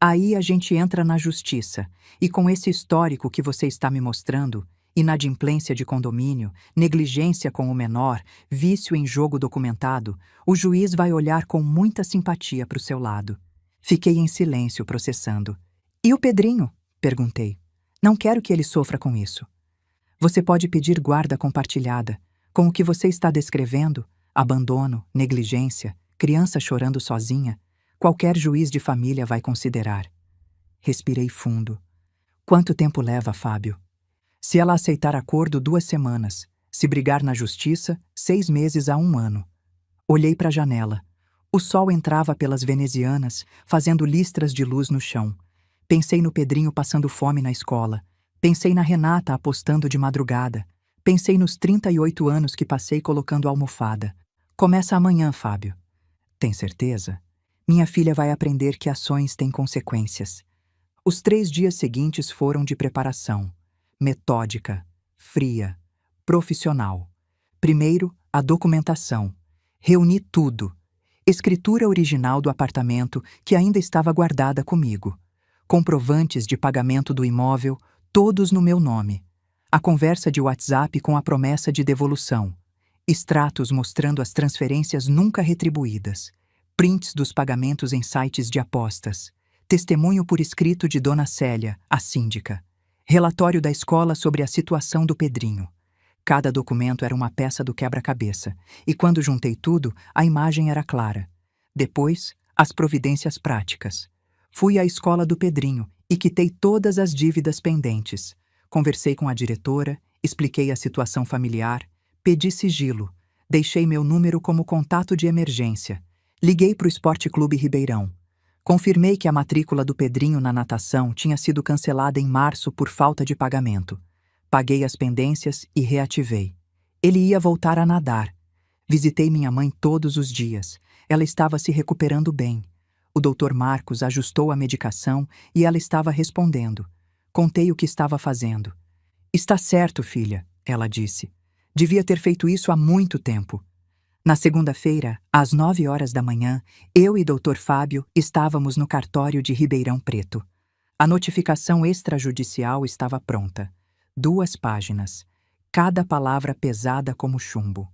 Aí a gente entra na justiça, e com esse histórico que você está me mostrando, inadimplência de condomínio, negligência com o menor, vício em jogo documentado, o juiz vai olhar com muita simpatia para o seu lado. Fiquei em silêncio processando. E o Pedrinho? Perguntei. Não quero que ele sofra com isso. Você pode pedir guarda compartilhada. Com o que você está descrevendo, abandono, negligência, criança chorando sozinha, qualquer juiz de família vai considerar. Respirei fundo. Quanto tempo leva, Fábio? Se ela aceitar acordo, 2 semanas. Se brigar na justiça, 6 meses a 1 ano. Olhei para a janela. O sol entrava pelas venezianas, fazendo listras de luz no chão. Pensei no Pedrinho passando fome na escola. Pensei na Renata apostando de madrugada. Pensei nos 38 anos que passei colocando almofada. Começa amanhã, Fábio. Tem certeza? Minha filha vai aprender que ações têm consequências. Os 3 dias seguintes foram de preparação. Metódica, fria, profissional. Primeiro, a documentação. Reuni tudo. Escritura original do apartamento que ainda estava guardada comigo. Comprovantes de pagamento do imóvel, todos no meu nome. A conversa de WhatsApp com a promessa de devolução. Extratos mostrando as transferências nunca retribuídas. Prints dos pagamentos em sites de apostas. Testemunho por escrito de Dona Célia, a síndica. Relatório da escola sobre a situação do Pedrinho. Cada documento era uma peça do quebra-cabeça, e quando juntei tudo, a imagem era clara. Depois, as providências práticas. Fui à escola do Pedrinho e quitei todas as dívidas pendentes. Conversei com a diretora, expliquei a situação familiar, pedi sigilo, deixei meu número como contato de emergência. Liguei para o Esporte Clube Ribeirão. Confirmei que a matrícula do Pedrinho na natação tinha sido cancelada em março por falta de pagamento. Paguei as pendências e reativei. Ele ia voltar a nadar. Visitei minha mãe todos os dias. Ela estava se recuperando bem. O Dr. Marcos ajustou a medicação e ela estava respondendo. Contei o que estava fazendo. Está certo, filha, ela disse. Devia ter feito isso há muito tempo. Na segunda-feira, às 9 horas da manhã, eu e Dr. Fábio estávamos no cartório de Ribeirão Preto. A notificação extrajudicial estava pronta. 2 páginas. Cada palavra pesada como chumbo.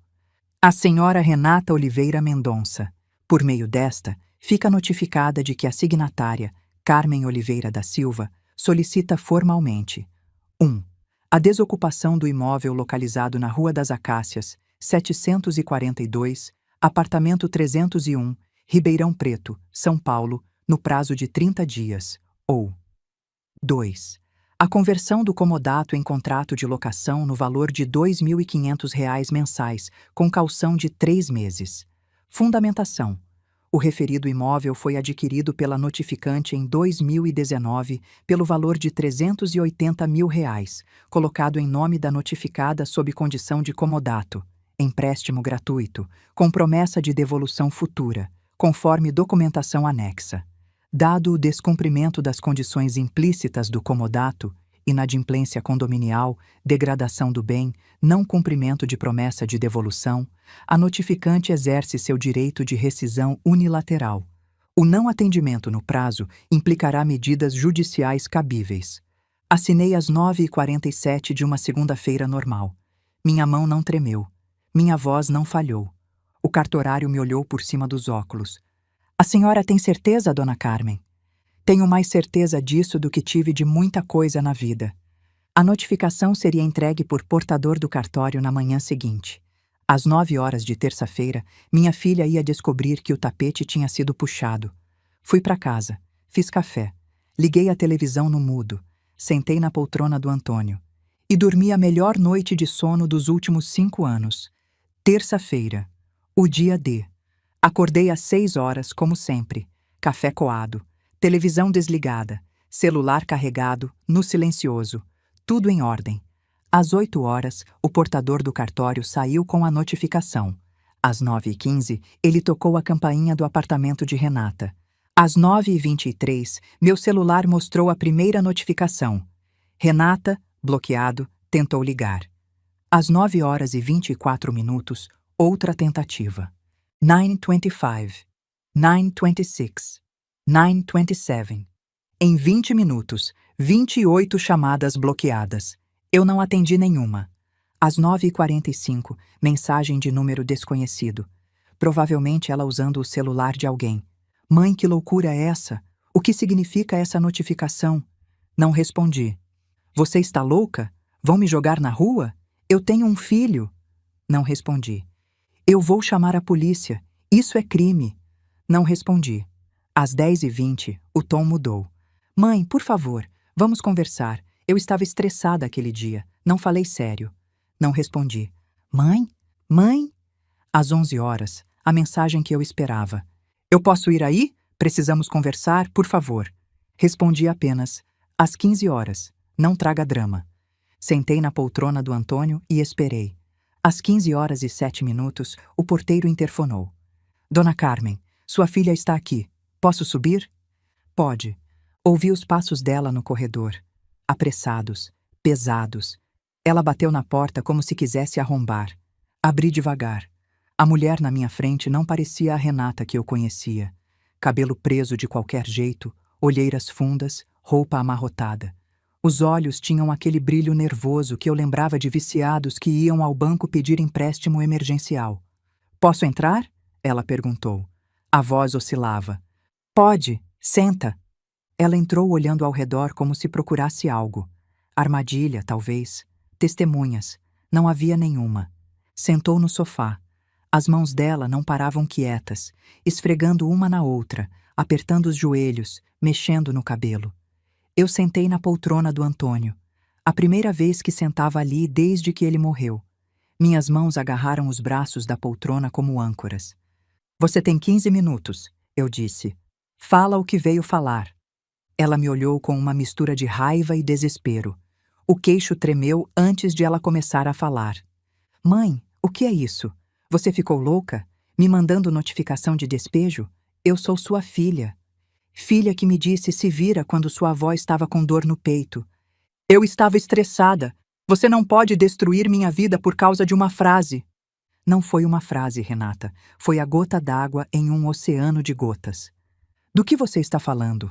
A senhora Renata Oliveira Mendonça. Por meio desta, fica notificada de que a signatária, Carmen Oliveira da Silva, solicita formalmente 1. A desocupação do imóvel localizado na Rua das Acácias, 742, apartamento 301, Ribeirão Preto, São Paulo, no prazo de 30 dias, ou 2. A conversão do comodato em contrato de locação no valor de R$ 2.500 mensais, com caução de 3 meses. Fundamentação. O referido imóvel foi adquirido pela notificante em 2019 pelo valor de R$ 380 mil, colocado em nome da notificada sob condição de comodato, empréstimo gratuito, com promessa de devolução futura, conforme documentação anexa. Dado o descumprimento das condições implícitas do comodato, inadimplência condominial, degradação do bem, não cumprimento de promessa de devolução, a notificante exerce seu direito de rescisão unilateral. O não atendimento no prazo implicará medidas judiciais cabíveis. Assinei às 9h47 de uma segunda-feira normal. Minha mão não tremeu. Minha voz não falhou. O cartorário me olhou por cima dos óculos. A senhora tem certeza, dona Carmen? Tenho mais certeza disso do que tive de muita coisa na vida. A notificação seria entregue por portador do cartório na manhã seguinte. Às 9 horas de terça-feira, minha filha ia descobrir que o tapete tinha sido puxado. Fui para casa, fiz café, liguei a televisão no mudo, sentei na poltrona do Antônio e dormi a melhor noite de sono dos últimos 5 anos. Terça-feira, o dia D. Acordei às 6 horas, como sempre. Café coado, televisão desligada, celular carregado, no silencioso. Tudo em ordem. Às 8 horas, o portador do cartório saiu com a notificação. Às 9h15, ele tocou a campainha do apartamento de Renata. Às 9h23, meu celular mostrou a primeira notificação. Renata, bloqueado, tentou ligar. Às 9h24, outra tentativa. 9h25, 9h26, 9h27. Em 20 minutos, 28 chamadas bloqueadas. Eu não atendi nenhuma. Às 9h45, mensagem de número desconhecido. Provavelmente ela usando o celular de alguém. Mãe, que loucura é essa? O que significa essa notificação? Não respondi. Você está louca? Vão me jogar na rua? Eu tenho um filho. Não respondi. Eu vou chamar a polícia. Isso é crime. Não respondi. Às 10h20, o tom mudou. Mãe, por favor, vamos conversar. Eu estava estressada aquele dia. Não falei sério. Não respondi. Mãe? Mãe? Às 11 horas, a mensagem que eu esperava. Eu posso ir aí? Precisamos conversar, por favor. Respondi apenas. Às 15 horas. Não traga drama. Sentei na poltrona do Antônio e esperei. Às 15h07, o porteiro interfonou. Dona Carmen, sua filha está aqui. Posso subir? Pode. Ouvi os passos dela no corredor. Apressados, pesados. Ela bateu na porta como se quisesse arrombar. Abri devagar. A mulher na minha frente não parecia a Renata que eu conhecia. Cabelo preso de qualquer jeito, olheiras fundas, roupa amarrotada. Os olhos tinham aquele brilho nervoso que eu lembrava de viciados que iam ao banco pedir empréstimo emergencial. Posso entrar? Ela perguntou. A voz oscilava. Pode, senta. Ela entrou olhando ao redor como se procurasse algo. Armadilha, talvez. Testemunhas. Não havia nenhuma. Sentou no sofá. As mãos dela não paravam quietas, esfregando uma na outra, apertando os joelhos, mexendo no cabelo. Eu sentei na poltrona do Antônio. A primeira vez que sentava ali desde que ele morreu. Minhas mãos agarraram os braços da poltrona como âncoras. Você tem 15 minutos, eu disse. Fala o que veio falar. Ela me olhou com uma mistura de raiva e desespero. O queixo tremeu antes de ela começar a falar. Mãe, o que é isso? Você ficou louca? Me mandando notificação de despejo? Eu sou sua filha. Filha que me disse se vira quando sua avó estava com dor no peito. Eu estava estressada. Você não pode destruir minha vida por causa de uma frase. Não foi uma frase, Renata. Foi a gota d'água em um oceano de gotas. Do que você está falando?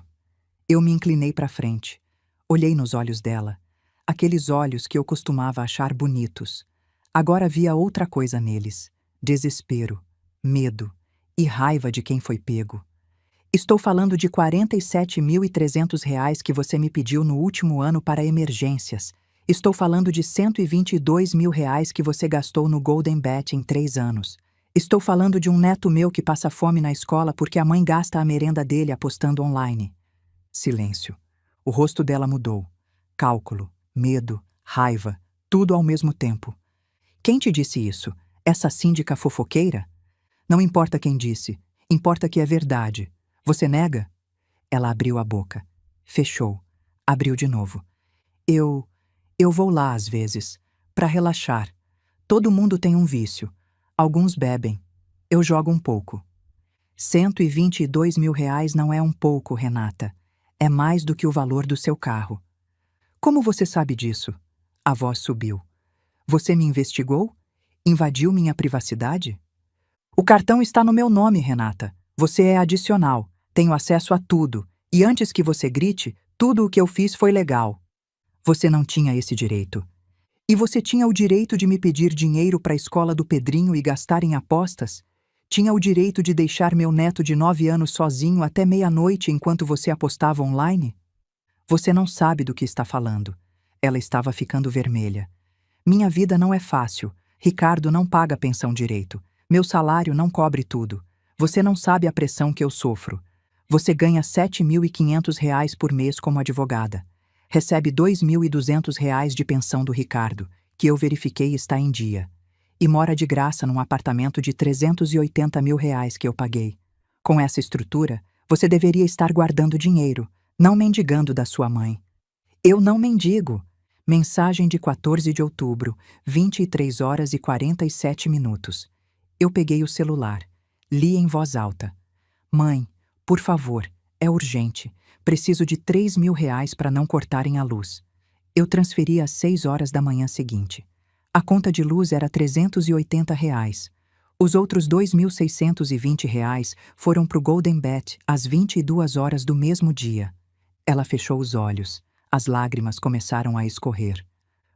Eu me inclinei para frente. Olhei nos olhos dela. Aqueles olhos que eu costumava achar bonitos. Agora via outra coisa neles. Desespero, medo e raiva de quem foi pego. Estou falando de R$ 47.300 que você me pediu no último ano para emergências. Estou falando de R$ 122.000 que você gastou no Golden Bet em 3 anos. Estou falando de um neto meu que passa fome na escola porque a mãe gasta a merenda dele apostando online. Silêncio. O rosto dela mudou. Cálculo, medo, raiva, tudo ao mesmo tempo. Quem te disse isso? Essa síndica fofoqueira? Não importa quem disse, importa que é verdade. Você nega? Ela abriu a boca. Fechou. Abriu de novo. Eu vou lá às vezes, para relaxar. Todo mundo tem um vício. Alguns bebem. Eu jogo um pouco. R$ 122.000 não é um pouco, Renata. É mais do que o valor do seu carro. Como você sabe disso? A voz subiu. Você me investigou? Invadiu minha privacidade? O cartão está no meu nome, Renata. Você é adicional. Tenho acesso a tudo. E antes que você grite, tudo o que eu fiz foi legal. Você não tinha esse direito. E você tinha o direito de me pedir dinheiro para a escola do Pedrinho e gastar em apostas? Tinha o direito de deixar meu neto de 9 anos sozinho até meia-noite enquanto você apostava online? Você não sabe do que está falando. Ela estava ficando vermelha. Minha vida não é fácil. Ricardo não paga pensão direito. Meu salário não cobre tudo. Você não sabe a pressão que eu sofro. Você ganha R$ 7.500 por mês como advogada. Recebe R$ 2.200 de pensão do Ricardo, que eu verifiquei está em dia. E mora de graça num apartamento de R$ 380.000 que eu paguei. Com essa estrutura, você deveria estar guardando dinheiro, não mendigando da sua mãe. Eu não mendigo. Mensagem de 14 de outubro, 23h47. Eu peguei o celular. Li em voz alta. Mãe, por favor, é urgente. Preciso de R$ 3.000 para não cortarem a luz. Eu transferi às 6 horas da manhã seguinte. A conta de luz era R$ 380. Os outros R$ 2.620 foram para o Golden Bet às 22 horas do mesmo dia. Ela fechou os olhos. As lágrimas começaram a escorrer.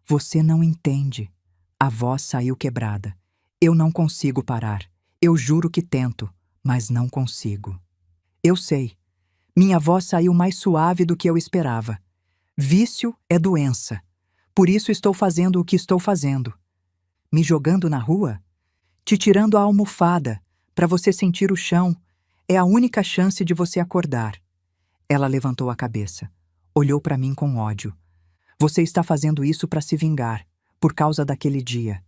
Você não entende. A voz saiu quebrada. Eu não consigo parar. Eu juro que tento, mas não consigo. Eu sei. Minha voz saiu mais suave do que eu esperava. Vício é doença. Por isso estou fazendo o que estou fazendo. Me jogando na rua? Te tirando a almofada, para você sentir o chão. É a única chance de você acordar. Ela levantou a cabeça. Olhou para mim com ódio. Você está fazendo isso para se vingar, por causa daquele dia.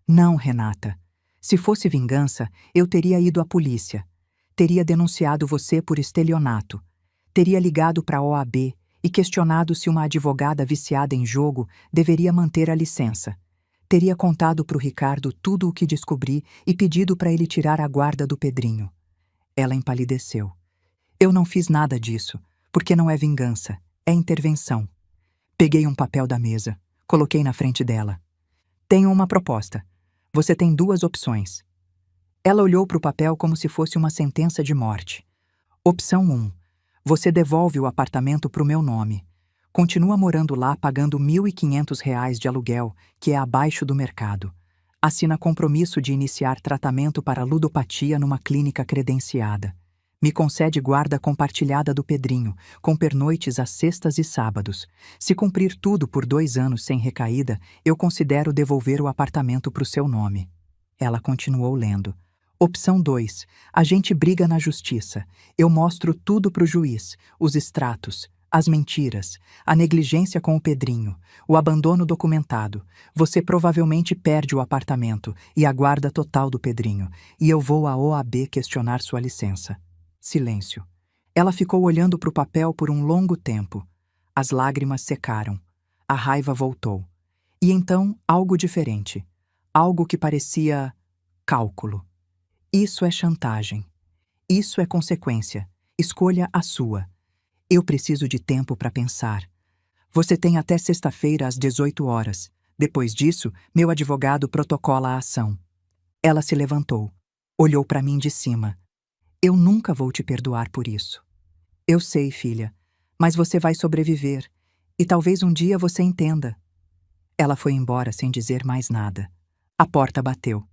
Não, Renata. Se fosse vingança, eu teria ido à polícia. Teria denunciado você por estelionato. Teria ligado para a OAB e questionado se uma advogada viciada em jogo deveria manter a licença. Teria contado para o Ricardo tudo o que descobri e pedido para ele tirar a guarda do Pedrinho. Ela empalideceu. Eu não fiz nada disso, porque não é vingança, é intervenção. Peguei um papel da mesa, coloquei na frente dela. Tenho uma proposta. Você tem 2 opções. Ela olhou para o papel como se fosse uma sentença de morte. Opção 1. Você devolve o apartamento para o meu nome. Continua morando lá pagando R$ 1.500 de aluguel, que é abaixo do mercado. Assina compromisso de iniciar tratamento para ludopatia numa clínica credenciada. Me concede guarda compartilhada do Pedrinho, com pernoites às sextas e sábados. Se cumprir tudo por 2 anos sem recaída, eu considero devolver o apartamento para o seu nome. Ela continuou lendo. Opção 2. A gente briga na justiça. Eu mostro tudo para o juiz, os extratos, as mentiras, a negligência com o Pedrinho, o abandono documentado. Você provavelmente perde o apartamento e a guarda total do Pedrinho, e eu vou à OAB questionar sua licença. Silêncio. Ela ficou olhando para o papel por um longo tempo. As lágrimas secaram. A raiva voltou. E então, algo diferente. Algo que parecia cálculo. Isso é chantagem. Isso é consequência. Escolha a sua. Eu preciso de tempo para pensar. Você tem até sexta-feira às 18 horas. Depois disso, meu advogado protocola a ação. Ela se levantou. Olhou para mim de cima. Eu nunca vou te perdoar por isso. Eu sei, filha, mas você vai sobreviver. E talvez um dia você entenda. Ela foi embora sem dizer mais nada. A porta bateu.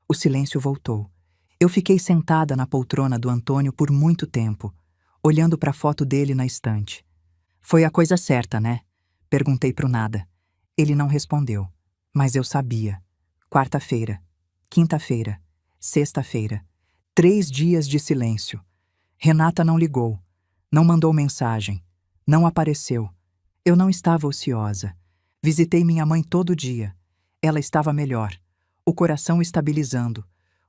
O silêncio voltou. Eu fiquei sentada na poltrona do Antônio por muito tempo, olhando para a foto dele na estante. Foi a coisa certa, né? Perguntei pro nada. Ele não respondeu. Mas eu sabia. Quarta-feira, quinta-feira, sexta-feira. 3 dias de silêncio. Renata não ligou. Não mandou mensagem. Não apareceu. Eu não estava ociosa. Visitei minha mãe todo dia. Ela estava melhor. O coração estabilizando.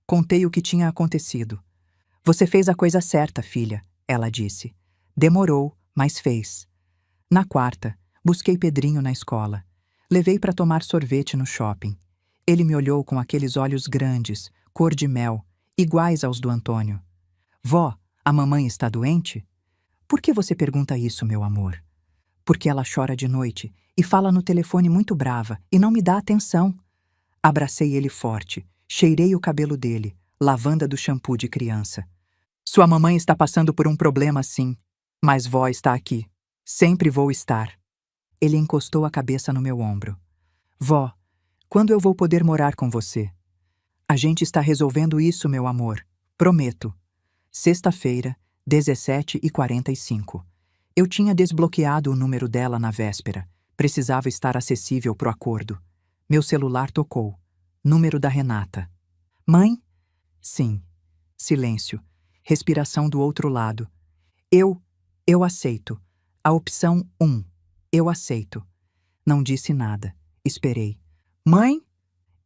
Contei o que tinha acontecido. Você fez a coisa certa, filha, ela disse. Demorou, mas fez. Na quarta, busquei Pedrinho na escola. Levei para tomar sorvete no shopping. Ele me olhou com aqueles olhos grandes, cor de mel, iguais aos do Antônio. Vó, a mamãe está doente? Por que você pergunta isso, meu amor? Porque ela chora de noite e fala no telefone muito brava e não me dá atenção. Abracei ele forte, cheirei o cabelo dele, lavanda do shampoo de criança. Sua mamãe está passando por um problema, sim, mas vó está aqui. Sempre vou estar. Ele encostou a cabeça no meu ombro. Vó, quando eu vou poder morar com você? A gente está resolvendo isso, meu amor. Prometo. Sexta-feira, 17h45. Eu tinha desbloqueado o número dela na véspera. Precisava estar acessível pro acordo. Meu celular tocou. Número da Renata. Mãe? Sim. Silêncio. Respiração do outro lado. Eu aceito. A opção 1. Eu aceito. Não disse nada. Esperei. Mãe?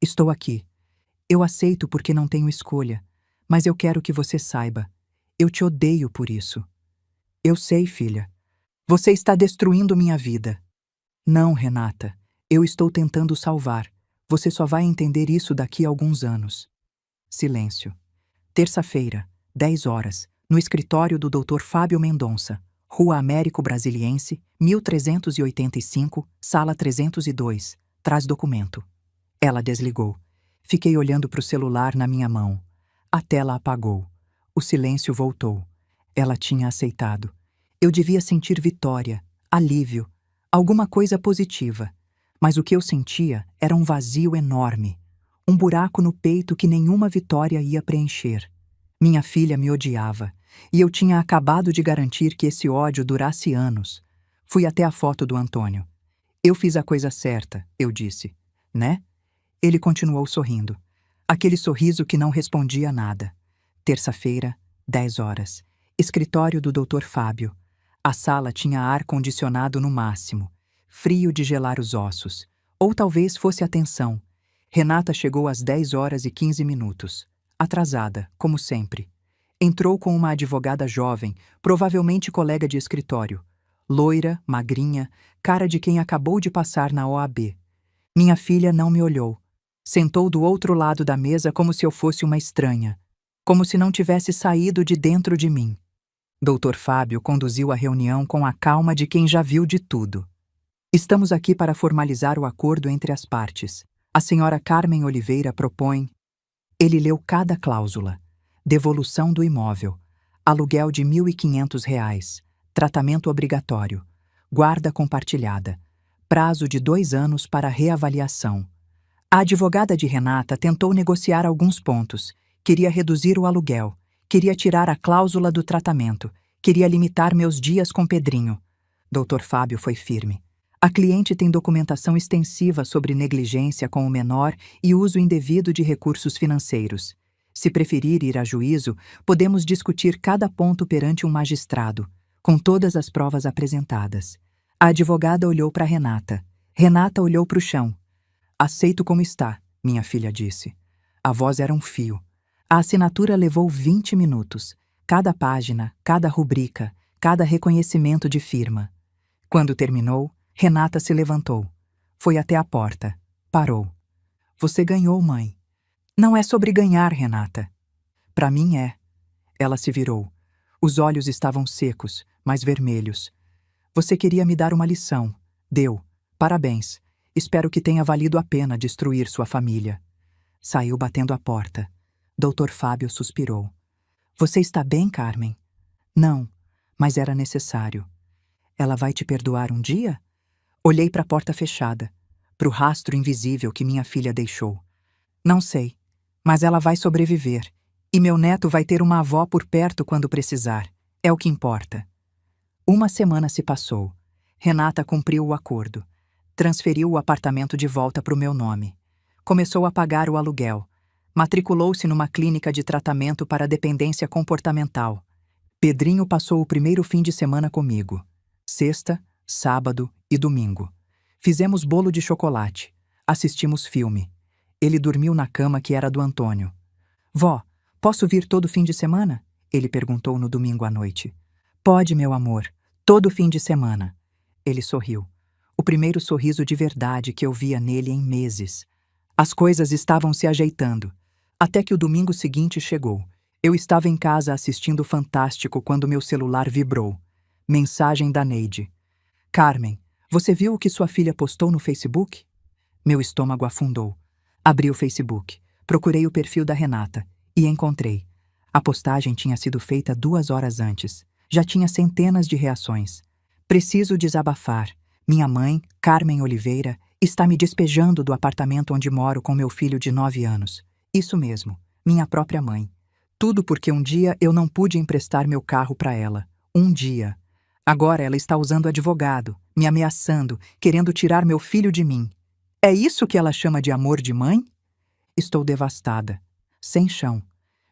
Estou aqui. Eu aceito porque não tenho escolha. Mas eu quero que você saiba. Eu te odeio por isso. Eu sei, filha. Você está destruindo minha vida. Não, Renata. Eu estou tentando salvar. Você só vai entender isso daqui a alguns anos. Silêncio. Terça-feira, 10 horas, no escritório do Dr. Fábio Mendonça, Rua Américo Brasiliense, 1385, sala 302. Traz documento. Ela desligou. Fiquei olhando para o celular na minha mão. A tela apagou. O silêncio voltou. Ela tinha aceitado. Eu devia sentir vitória, alívio, alguma coisa positiva. Mas o que eu sentia era um vazio enorme. Um buraco no peito que nenhuma vitória ia preencher. Minha filha me odiava, e eu tinha acabado de garantir que esse ódio durasse anos. Fui até a foto do Antônio. Eu fiz a coisa certa, eu disse. Né? Ele continuou sorrindo. Aquele sorriso que não respondia nada. Terça-feira, 10 horas. Escritório do Dr. Fábio. A sala tinha ar-condicionado no máximo. Frio de gelar os ossos. Ou talvez fosse a tensão. Renata chegou às 10h15. Atrasada, como sempre. Entrou com uma advogada jovem, provavelmente colega de escritório. Loira, magrinha, cara de quem acabou de passar na OAB. Minha filha não me olhou. Sentou do outro lado da mesa como se eu fosse uma estranha. Como se não tivesse saído de dentro de mim. Dr. Fábio conduziu a reunião com a calma de quem já viu de tudo. Estamos aqui para formalizar o acordo entre as partes. A senhora Carmen Oliveira propõe... Ele leu cada cláusula. Devolução do imóvel. Aluguel de R$ 1.500. Tratamento obrigatório. Guarda compartilhada. Prazo de 2 anos para reavaliação. A advogada de Renata tentou negociar alguns pontos. Queria reduzir o aluguel. Queria tirar a cláusula do tratamento. Queria limitar meus dias com Pedrinho. Dr. Fábio foi firme. A cliente tem documentação extensiva sobre negligência com o menor e uso indevido de recursos financeiros. Se preferir ir a juízo, podemos discutir cada ponto perante um magistrado, com todas as provas apresentadas. A advogada olhou para Renata. Renata olhou para o chão. Aceito como está, minha filha disse. A voz era um fio. A assinatura levou 20 minutos. Cada página, cada rubrica, cada reconhecimento de firma. Quando terminou, Renata se levantou. Foi até a porta. Parou. Você ganhou, mãe. Não é sobre ganhar, Renata. Para mim é. Ela se virou. Os olhos estavam secos, mas vermelhos. Você queria me dar uma lição. Deu. Parabéns. Espero que tenha valido a pena destruir sua família. Saiu batendo a porta. Dr. Fábio suspirou. Você está bem, Carmen? Não, mas era necessário. Ela vai te perdoar um dia? Olhei para a porta fechada, para o rastro invisível que minha filha deixou. Não sei, mas ela vai sobreviver. E meu neto vai ter uma avó por perto quando precisar. É o que importa. Uma semana se passou. Renata cumpriu o acordo. Transferiu o apartamento de volta para o meu nome. Começou a pagar o aluguel. Matriculou-se numa clínica de tratamento para dependência comportamental. Pedrinho passou o primeiro fim de semana comigo. Sexta, sábado e domingo. Fizemos bolo de chocolate. Assistimos filme. Ele dormiu na cama que era do Antônio. Vó, posso vir todo fim de semana? Ele perguntou no domingo à noite. Pode, meu amor. Todo fim de semana. Ele sorriu. O primeiro sorriso de verdade que eu via nele em meses. As coisas estavam se ajeitando. Até que o domingo seguinte chegou. Eu estava em casa assistindo Fantástico quando meu celular vibrou. Mensagem da Neide. Carmen, você viu o que sua filha postou no Facebook? Meu estômago afundou. Abri o Facebook. Procurei o perfil da Renata. E encontrei. A postagem tinha sido feita 2 horas antes. Já tinha centenas de reações. Preciso desabafar. Minha mãe, Carmen Oliveira, está me despejando do apartamento onde moro com meu filho de 9 anos. Isso mesmo, minha própria mãe. Tudo porque um dia eu não pude emprestar meu carro para ela. Um dia. Agora ela está usando advogado, me ameaçando, querendo tirar meu filho de mim. É isso que ela chama de amor de mãe? Estou devastada. Sem chão.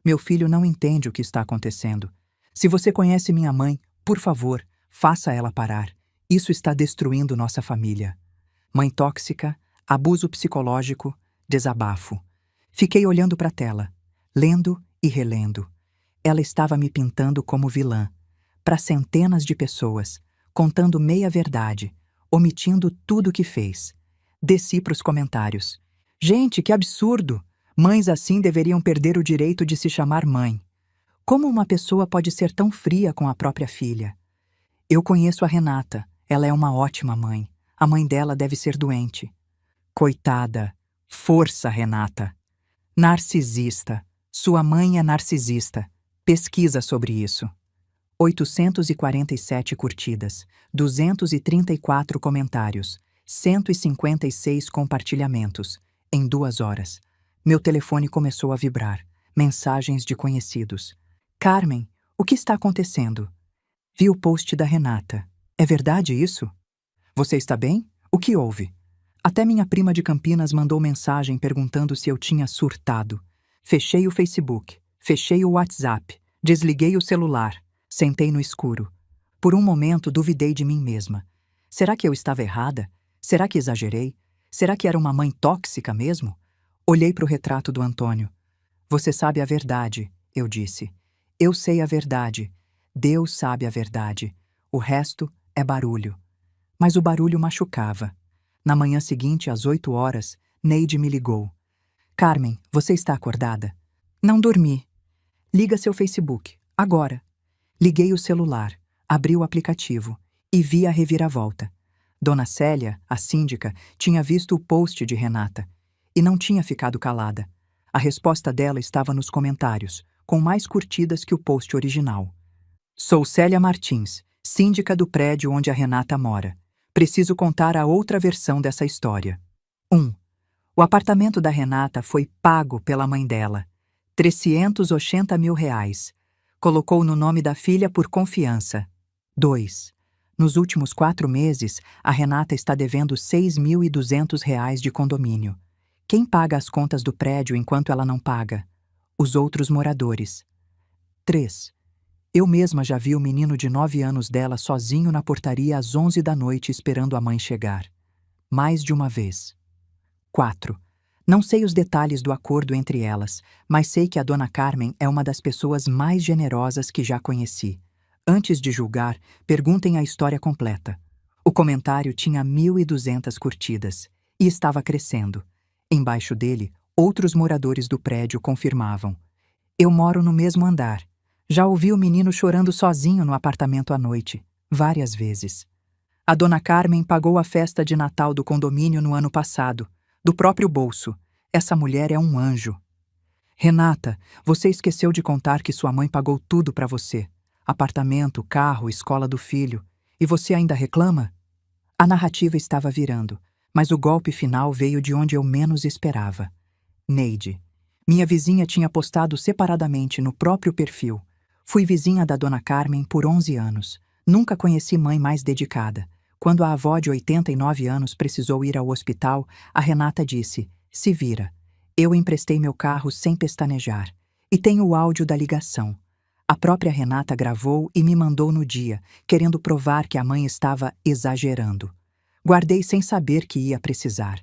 Meu filho não entende o que está acontecendo. Se você conhece minha mãe, por favor, faça ela parar. Isso está destruindo nossa família. Mãe tóxica, abuso psicológico, desabafo. Fiquei olhando para a tela, lendo e relendo. Ela estava me pintando como vilã, para centenas de pessoas, contando meia-verdade, omitindo tudo o que fez. Desci para os comentários. Gente, que absurdo! Mães assim deveriam perder o direito de se chamar mãe. Como uma pessoa pode ser tão fria com a própria filha? Eu conheço a Renata. Ela é uma ótima mãe. A mãe dela deve ser doente. Coitada. Força, Renata. Narcisista. Sua mãe é narcisista. Pesquisa sobre isso. 847 curtidas, 234 comentários, 156 compartilhamentos. Em 2 horas. Meu telefone começou a vibrar. Mensagens de conhecidos. Carmen, o que está acontecendo? Vi o post da Renata. É verdade isso? Você está bem? O que houve? Até minha prima de Campinas mandou mensagem perguntando se eu tinha surtado. Fechei o Facebook, fechei o WhatsApp, desliguei o celular, sentei no escuro. Por um momento duvidei de mim mesma. Será que eu estava errada? Será que exagerei? Será que era uma mãe tóxica mesmo? Olhei para o retrato do Antônio. Você sabe a verdade, eu disse. Eu sei a verdade. Deus sabe a verdade. O resto é barulho. Mas o barulho machucava. Na manhã seguinte, às 8 horas, Neide me ligou. Carmen, você está acordada? Não dormi. Liga seu Facebook, agora. Liguei o celular, abri o aplicativo e vi a reviravolta. Dona Célia, a síndica, tinha visto o post de Renata e não tinha ficado calada. A resposta dela estava nos comentários, com mais curtidas que o post original. Sou Célia Martins, síndica do prédio onde a Renata mora. Preciso contar a outra versão dessa história. 1. O apartamento da Renata foi pago pela mãe dela. 380 mil reais. Colocou no nome da filha por confiança. 2. Nos últimos 4 meses, a Renata está devendo 6.200 reais de condomínio. Quem paga as contas do prédio enquanto ela não paga? Os outros moradores. 3. Eu mesma já vi o menino de 9 anos dela sozinho na portaria às 11 da noite esperando a mãe chegar. Mais de uma vez. 4. Não sei os detalhes do acordo entre elas, mas sei que a dona Carmen é uma das pessoas mais generosas que já conheci. Antes de julgar, perguntem a história completa. O comentário tinha 1.200 curtidas e estava crescendo. Embaixo dele, outros moradores do prédio confirmavam. Eu moro no mesmo andar. Já ouvi o menino chorando sozinho no apartamento à noite, várias vezes. A dona Carmen pagou a festa de Natal do condomínio no ano passado, do próprio bolso. Essa mulher é um anjo. Renata, você esqueceu de contar que sua mãe pagou tudo para você. Apartamento, carro, escola do filho. E você ainda reclama? A narrativa estava virando, mas o golpe final veio de onde eu menos esperava. Neide. Minha vizinha tinha postado separadamente no próprio perfil. Fui vizinha da dona Carmen por 11 anos. Nunca conheci mãe mais dedicada. Quando a avó de 89 anos precisou ir ao hospital, a Renata disse: "Se vira." Eu emprestei meu carro sem pestanejar. E tenho o áudio da ligação. A própria Renata gravou e me mandou no dia, querendo provar que a mãe estava exagerando. Guardei sem saber que ia precisar.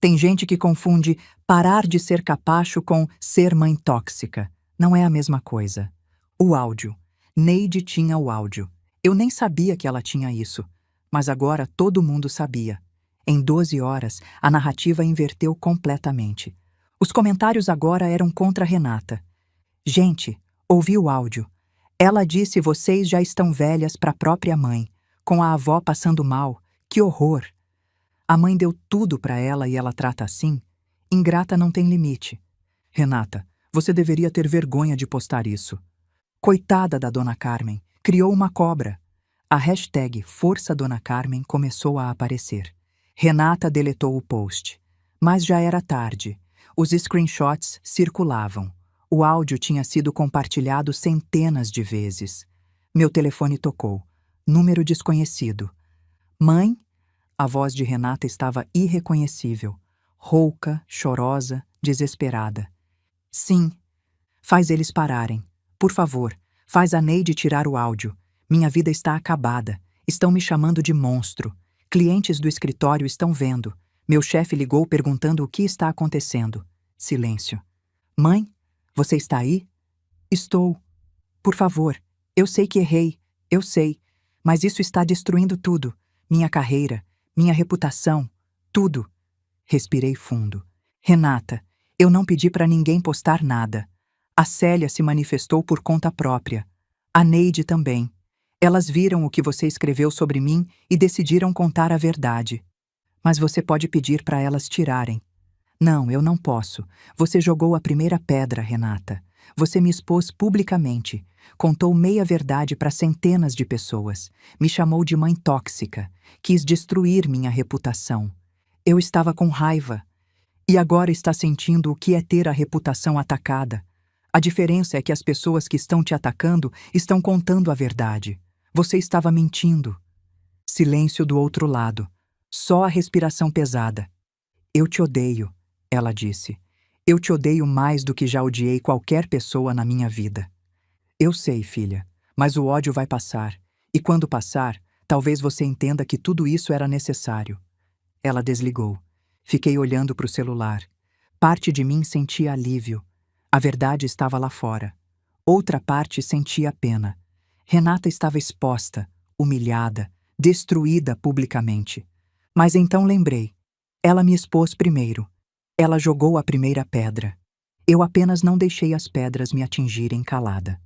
Tem gente que confunde parar de ser capacho com ser mãe tóxica. Não é a mesma coisa. O áudio. Neide tinha o áudio. Eu nem sabia que ela tinha isso. Mas agora todo mundo sabia. Em 12 horas, a narrativa inverteu completamente. Os comentários agora eram contra Renata. Gente, ouvi o áudio. Ela disse: "Vocês já estão velhas para a própria mãe, com a avó passando mal. Que horror! A mãe deu tudo para ela e ela trata assim? Ingrata não tem limite." Renata, você deveria ter vergonha de postar isso. Coitada da dona Carmen, criou uma cobra. A hashtag Força Dona Carmen começou a aparecer. Renata deletou o post. Mas já era tarde. Os screenshots circulavam. O áudio tinha sido compartilhado centenas de vezes. Meu telefone tocou. Número desconhecido. Mãe? A voz de Renata estava irreconhecível. Rouca, chorosa, desesperada. Sim. Faz eles pararem. Por favor, faz a Neide tirar o áudio. Minha vida está acabada. Estão me chamando de monstro. Clientes do escritório estão vendo. Meu chefe ligou perguntando o que está acontecendo. Silêncio. Mãe? Você está aí? Estou. Por favor, eu sei que errei, eu sei, mas isso está destruindo tudo. Minha carreira, minha reputação, tudo. Respirei fundo. Renata, eu não pedi para ninguém postar nada. A Célia se manifestou por conta própria. A Neide também. Elas viram o que você escreveu sobre mim e decidiram contar a verdade. Mas você pode pedir para elas tirarem. Não, eu não posso. Você jogou a primeira pedra, Renata. Você me expôs publicamente. Contou meia-verdade para centenas de pessoas. Me chamou de mãe tóxica. Quis destruir minha reputação. Eu estava com raiva. E agora está sentindo o que é ter a reputação atacada. A diferença é que as pessoas que estão te atacando estão contando a verdade. Você estava mentindo. Silêncio do outro lado. Só a respiração pesada. Eu te odeio. Ela disse. Eu te odeio mais do que já odiei qualquer pessoa na minha vida. Eu sei, filha, mas o ódio vai passar. E quando passar, talvez você entenda que tudo isso era necessário. Ela desligou. Fiquei olhando para o celular. Parte de mim sentia alívio. A verdade estava lá fora. Outra parte sentia pena. Renata estava exposta, humilhada, destruída publicamente. Mas então lembrei. Ela me expôs primeiro. Ela jogou a primeira pedra. Eu apenas não deixei as pedras me atingirem calada.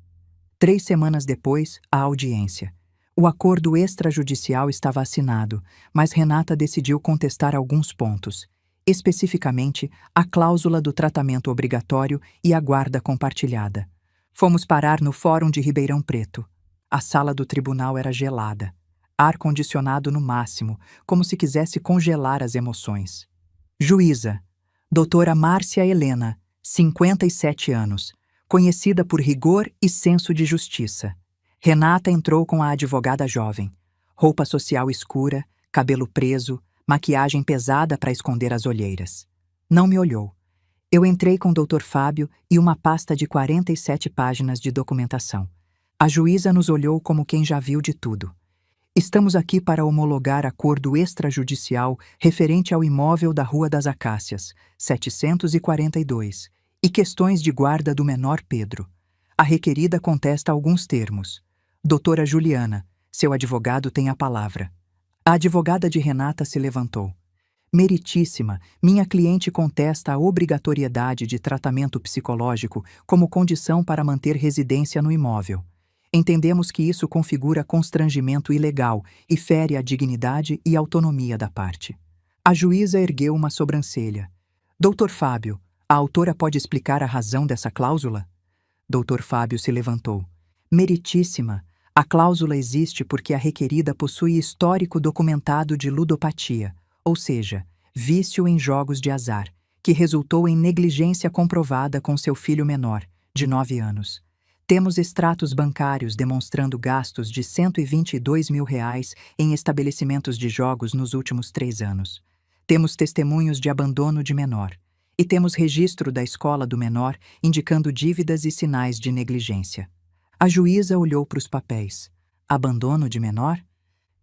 3 semanas depois, a audiência. O acordo extrajudicial estava assinado, mas Renata decidiu contestar alguns pontos, especificamente a cláusula do tratamento obrigatório e a guarda compartilhada. Fomos parar no Fórum de Ribeirão Preto. A sala do tribunal era gelada. Ar-condicionado no máximo, como se quisesse congelar as emoções. Juíza. Doutora Márcia Helena, 57 anos, conhecida por rigor e senso de justiça. Renata entrou com a advogada jovem. Roupa social escura, cabelo preso, maquiagem pesada para esconder as olheiras. Não me olhou. Eu entrei com o Dr. Fábio e uma pasta de 47 páginas de documentação. A juíza nos olhou como quem já viu de tudo. Estamos aqui para homologar acordo extrajudicial referente ao imóvel da Rua das Acácias, 742, e questões de guarda do menor Pedro. A requerida contesta alguns termos. Doutora Juliana, seu advogado tem a palavra. A advogada de Renata se levantou. Meritíssima, minha cliente contesta a obrigatoriedade de tratamento psicológico como condição para manter residência no imóvel. Entendemos que isso configura constrangimento ilegal e fere a dignidade e autonomia da parte. A juíza ergueu uma sobrancelha. Doutor Fábio, a autora pode explicar a razão dessa cláusula? Doutor Fábio se levantou. Meritíssima, a cláusula existe porque a requerida possui histórico documentado de ludopatia, ou seja, vício em jogos de azar, que resultou em negligência comprovada com seu filho menor, de 9 anos. Temos extratos bancários demonstrando gastos de R$ 122 mil em estabelecimentos de jogos nos últimos 3 anos. Temos testemunhos de abandono de menor. E temos registro da escola do menor indicando dívidas e sinais de negligência. A juíza olhou para os papéis. Abandono de menor?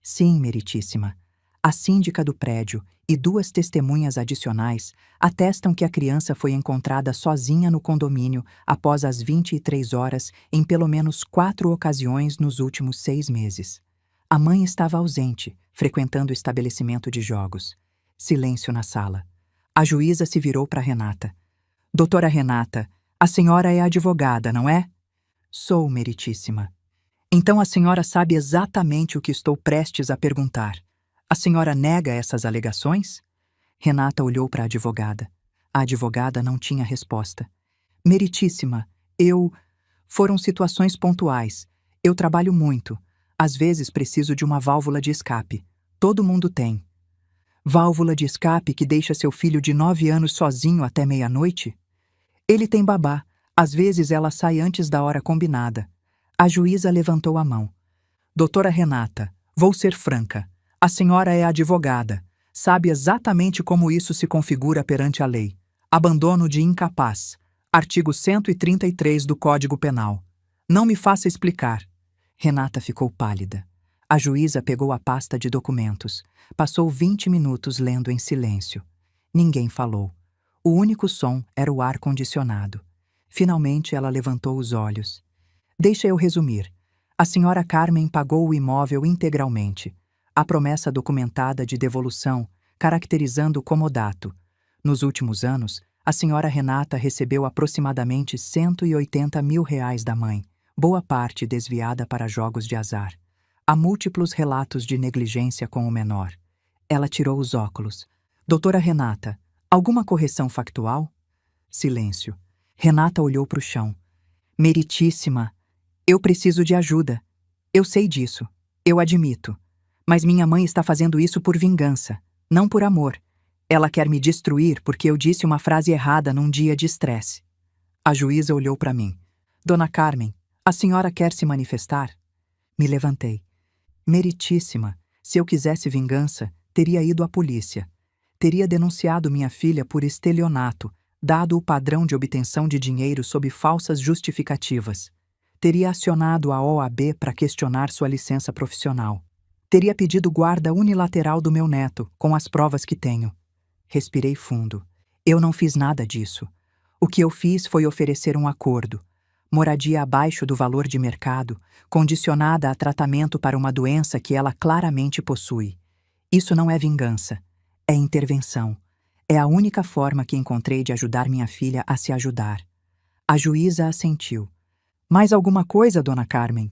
Sim, meritíssima. A síndica do prédio e 2 testemunhas adicionais atestam que a criança foi encontrada sozinha no condomínio após as 23 horas em pelo menos 4 ocasiões nos últimos 6 meses. A mãe estava ausente, frequentando o estabelecimento de jogos. Silêncio na sala. A juíza se virou para Renata. Doutora Renata, a senhora é advogada, não é? Sou, meritíssima. Então a senhora sabe exatamente o que estou prestes a perguntar. A senhora nega essas alegações? Renata olhou para a advogada. A advogada não tinha resposta. Meritíssima, Foram situações pontuais. Eu trabalho muito. Às vezes preciso de uma válvula de escape. Todo mundo tem. Válvula de escape que deixa seu filho de 9 anos sozinho até meia-noite? Ele tem babá. Às vezes ela sai antes da hora combinada. A juíza levantou a mão. Doutora Renata, vou ser franca. A senhora é advogada. Sabe exatamente como isso se configura perante a lei. Abandono de incapaz. Artigo 133 do Código Penal. Não me faça explicar. Renata ficou pálida. A juíza pegou a pasta de documentos. Passou 20 minutos lendo em silêncio. Ninguém falou. O único som era o ar-condicionado. Finalmente ela levantou os olhos. Deixa eu resumir. A senhora Carmen pagou o imóvel integralmente. A promessa documentada de devolução, caracterizando o comodato. Nos últimos anos, a senhora Renata recebeu aproximadamente R$ 180 mil da mãe, boa parte desviada para jogos de azar. Há múltiplos relatos de negligência com o menor. Ela tirou os óculos. Doutora Renata, alguma correção factual? Silêncio. Renata olhou para o chão. Meritíssima, eu preciso de ajuda. Eu sei disso. Eu admito. Mas minha mãe está fazendo isso por vingança, não por amor. Ela quer me destruir porque eu disse uma frase errada num dia de estresse. A juíza olhou para mim. Dona Carmen, a senhora quer se manifestar? Me levantei. Meritíssima, se eu quisesse vingança, teria ido à polícia. Teria denunciado minha filha por estelionato, dado o padrão de obtenção de dinheiro sob falsas justificativas. Teria acionado a OAB para questionar sua licença profissional. Teria pedido guarda unilateral do meu neto, com as provas que tenho. Respirei fundo. Eu não fiz nada disso. O que eu fiz foi oferecer um acordo. Moradia abaixo do valor de mercado, condicionada a tratamento para uma doença que ela claramente possui. Isso não é vingança. É intervenção. É a única forma que encontrei de ajudar minha filha a se ajudar. A juíza assentiu. Mais alguma coisa, dona Carmen?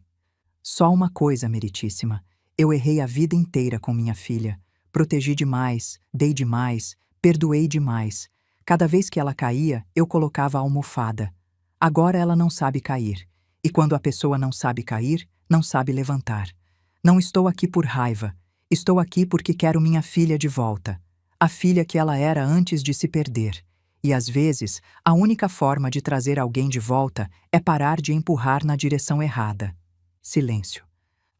Só uma coisa, meritíssima. Eu errei a vida inteira com minha filha. Protegi demais, dei demais, perdoei demais. Cada vez que ela caía, eu colocava a almofada. Agora ela não sabe cair. E quando a pessoa não sabe cair, não sabe levantar. Não estou aqui por raiva. Estou aqui porque quero minha filha de volta. A filha que ela era antes de se perder. E às vezes, a única forma de trazer alguém de volta é parar de empurrar na direção errada. Silêncio.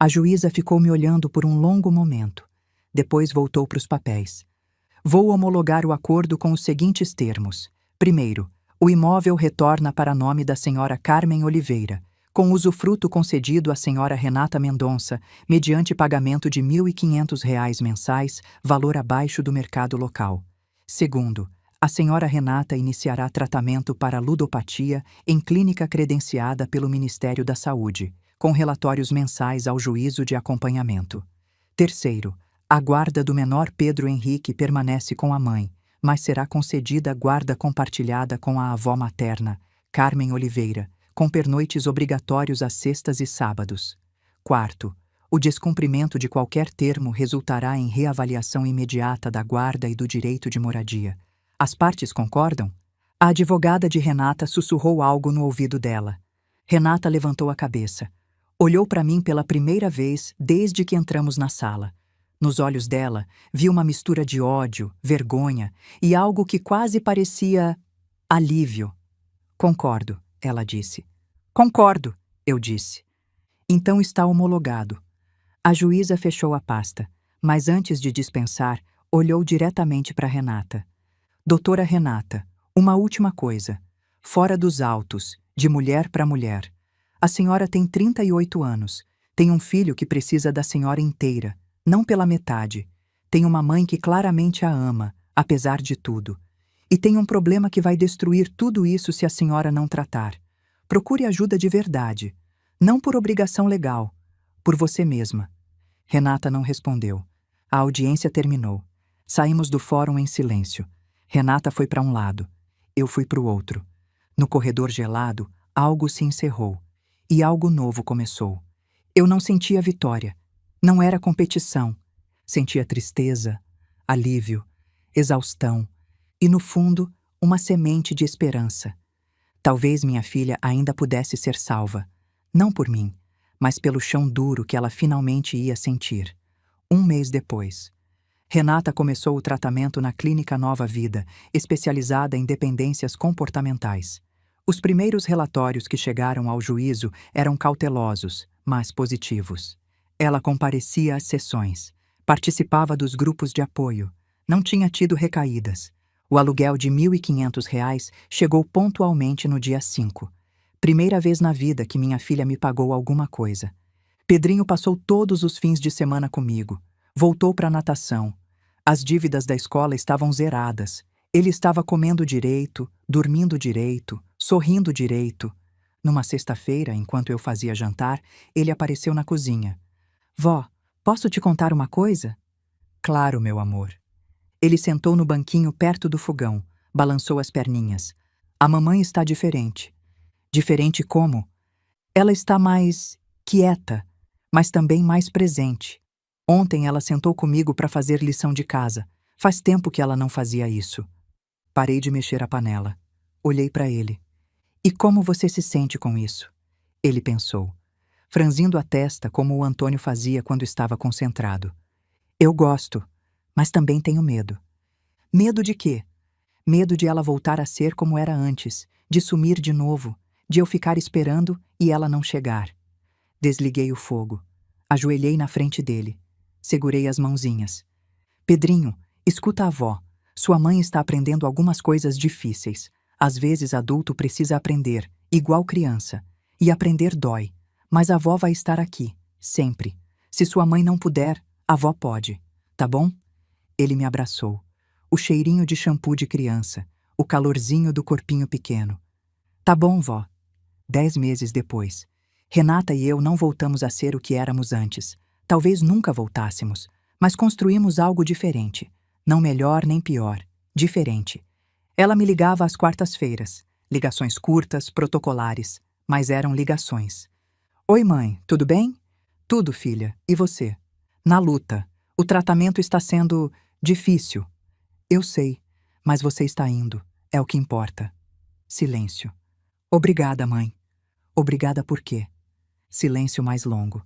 A juíza ficou me olhando por um longo momento. Depois voltou para os papéis. Vou homologar o acordo com os seguintes termos. Primeiro, o imóvel retorna para nome da senhora Carmen Oliveira, com usufruto concedido à senhora Renata Mendonça, mediante pagamento de R$ 1.500 mensais, valor abaixo do mercado local. Segundo, a senhora Renata iniciará tratamento para ludopatia em clínica credenciada pelo Ministério da Saúde, com relatórios mensais ao juízo de acompanhamento. Terceiro, A guarda do menor Pedro Henrique permanece com a mãe, mas será concedida guarda compartilhada com a avó materna, Carmen Oliveira, com pernoites obrigatórios às sextas e sábados. Quarto, o descumprimento de qualquer termo resultará em reavaliação imediata da guarda e do direito de moradia. As partes concordam? A advogada de Renata sussurrou algo no ouvido dela. Renata levantou a cabeça. Olhou para mim pela primeira vez desde que entramos na sala. Nos olhos dela, vi uma mistura de ódio, vergonha e algo que quase parecia alívio. Concordo, ela disse. Concordo, eu disse. Então está homologado. A juíza fechou a pasta, mas antes de dispensar, olhou diretamente para Renata. Doutora Renata, uma última coisa. Fora dos autos, de mulher para mulher. A senhora tem 38 anos. Tem um filho que precisa da senhora inteira, não pela metade. Tem uma mãe que claramente a ama, apesar de tudo. E tem um problema que vai destruir tudo isso se a senhora não tratar. Procure ajuda de verdade. Não por obrigação legal. Por você mesma. Renata não respondeu. A audiência terminou. Saímos do fórum em silêncio. Renata foi para um lado. Eu fui para o outro. No corredor gelado, algo se encerrou. E algo novo começou. Eu não sentia vitória. Não era competição. Sentia tristeza, alívio, exaustão e, no fundo, uma semente de esperança. Talvez minha filha ainda pudesse ser salva. Não por mim, mas pelo chão duro que ela finalmente ia sentir. Um mês depois. Renata começou o tratamento na Clínica Nova Vida, especializada em dependências comportamentais. Os primeiros relatórios que chegaram ao juízo eram cautelosos, mas positivos. Ela comparecia às sessões, participava dos grupos de apoio, não tinha tido recaídas. O aluguel de R$ 1.500 chegou pontualmente no dia 5. Primeira vez na vida que minha filha me pagou alguma coisa. Pedrinho passou todos os fins de semana comigo. Voltou para a natação. As dívidas da escola estavam zeradas. Ele estava comendo direito, dormindo direito, sorrindo direito. Numa sexta-feira, enquanto eu fazia jantar, ele apareceu na cozinha. Vó, posso te contar uma coisa? Claro, meu amor. Ele sentou no banquinho perto do fogão, balançou as perninhas. A mamãe está diferente. Diferente como? Ela está mais quieta, mas também mais presente. Ontem ela sentou comigo para fazer lição de casa. Faz tempo que ela não fazia isso. Parei de mexer a panela. Olhei para ele. E como você se sente com isso? Ele pensou, franzindo a testa como o Antônio fazia quando estava concentrado. Eu gosto, mas também tenho medo. Medo de quê? Medo de ela voltar a ser como era antes, de sumir de novo, de eu ficar esperando e ela não chegar. Desliguei o fogo. Ajoelhei na frente dele. Segurei as mãozinhas. Pedrinho, escuta a avó. Sua mãe está aprendendo algumas coisas difíceis. Às vezes adulto precisa aprender, igual criança. E aprender dói. Mas a avó vai estar aqui, sempre. Se sua mãe não puder, a avó pode. Tá bom? Ele me abraçou. O cheirinho de shampoo de criança. O calorzinho do corpinho pequeno. Tá bom, vó. 10 meses depois. Renata e eu não voltamos a ser o que éramos antes. Talvez nunca voltássemos. Mas construímos algo diferente. Não melhor nem pior. Diferente. Ela me ligava às quartas-feiras. Ligações curtas, protocolares. Mas eram ligações. Oi, mãe, tudo bem? Tudo, filha. E você? Na luta. O tratamento está sendo difícil. Eu sei, mas você está indo. É o que importa. Silêncio. Obrigada, mãe. Obrigada por quê? Silêncio mais longo.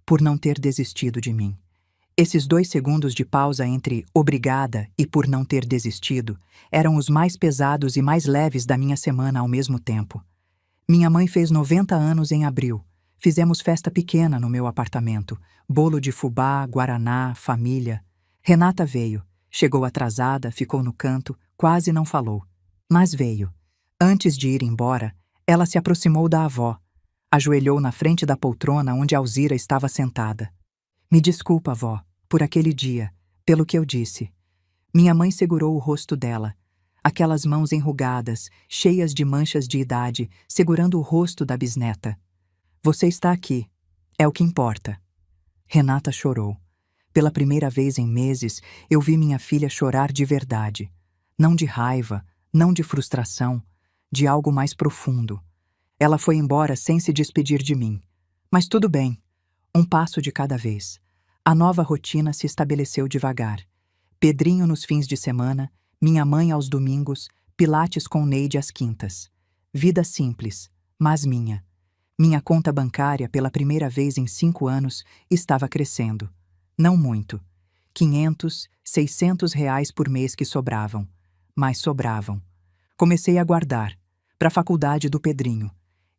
Por não ter desistido de mim. Esses 2 segundos de pausa entre obrigada e por não ter desistido eram os mais pesados e mais leves da minha semana ao mesmo tempo. Minha mãe fez 90 anos em abril. Fizemos festa pequena no meu apartamento. Bolo de fubá, guaraná, família. Renata veio. Chegou atrasada, ficou no canto, quase não falou. Mas veio. Antes de ir embora, ela se aproximou da avó. Ajoelhou na frente da poltrona onde Alzira estava sentada. Me desculpa, avó, por aquele dia, pelo que eu disse. Minha mãe segurou o rosto dela. Aquelas mãos enrugadas, cheias de manchas de idade, segurando o rosto da bisneta. Você está aqui. É o que importa. Renata chorou. Pela primeira vez em meses, eu vi minha filha chorar de verdade. Não de raiva, não de frustração, de algo mais profundo. Ela foi embora sem se despedir de mim. Mas tudo bem, um passo de cada vez. A nova rotina se estabeleceu devagar. Pedrinho nos fins de semana, minha mãe aos domingos, pilates com Neide às quintas. Vida simples, mas minha. Minha conta bancária, pela primeira vez em 5 anos, estava crescendo. Não muito. 500, 600 reais por mês que sobravam. Mas sobravam. Comecei a guardar. Para a faculdade do Pedrinho.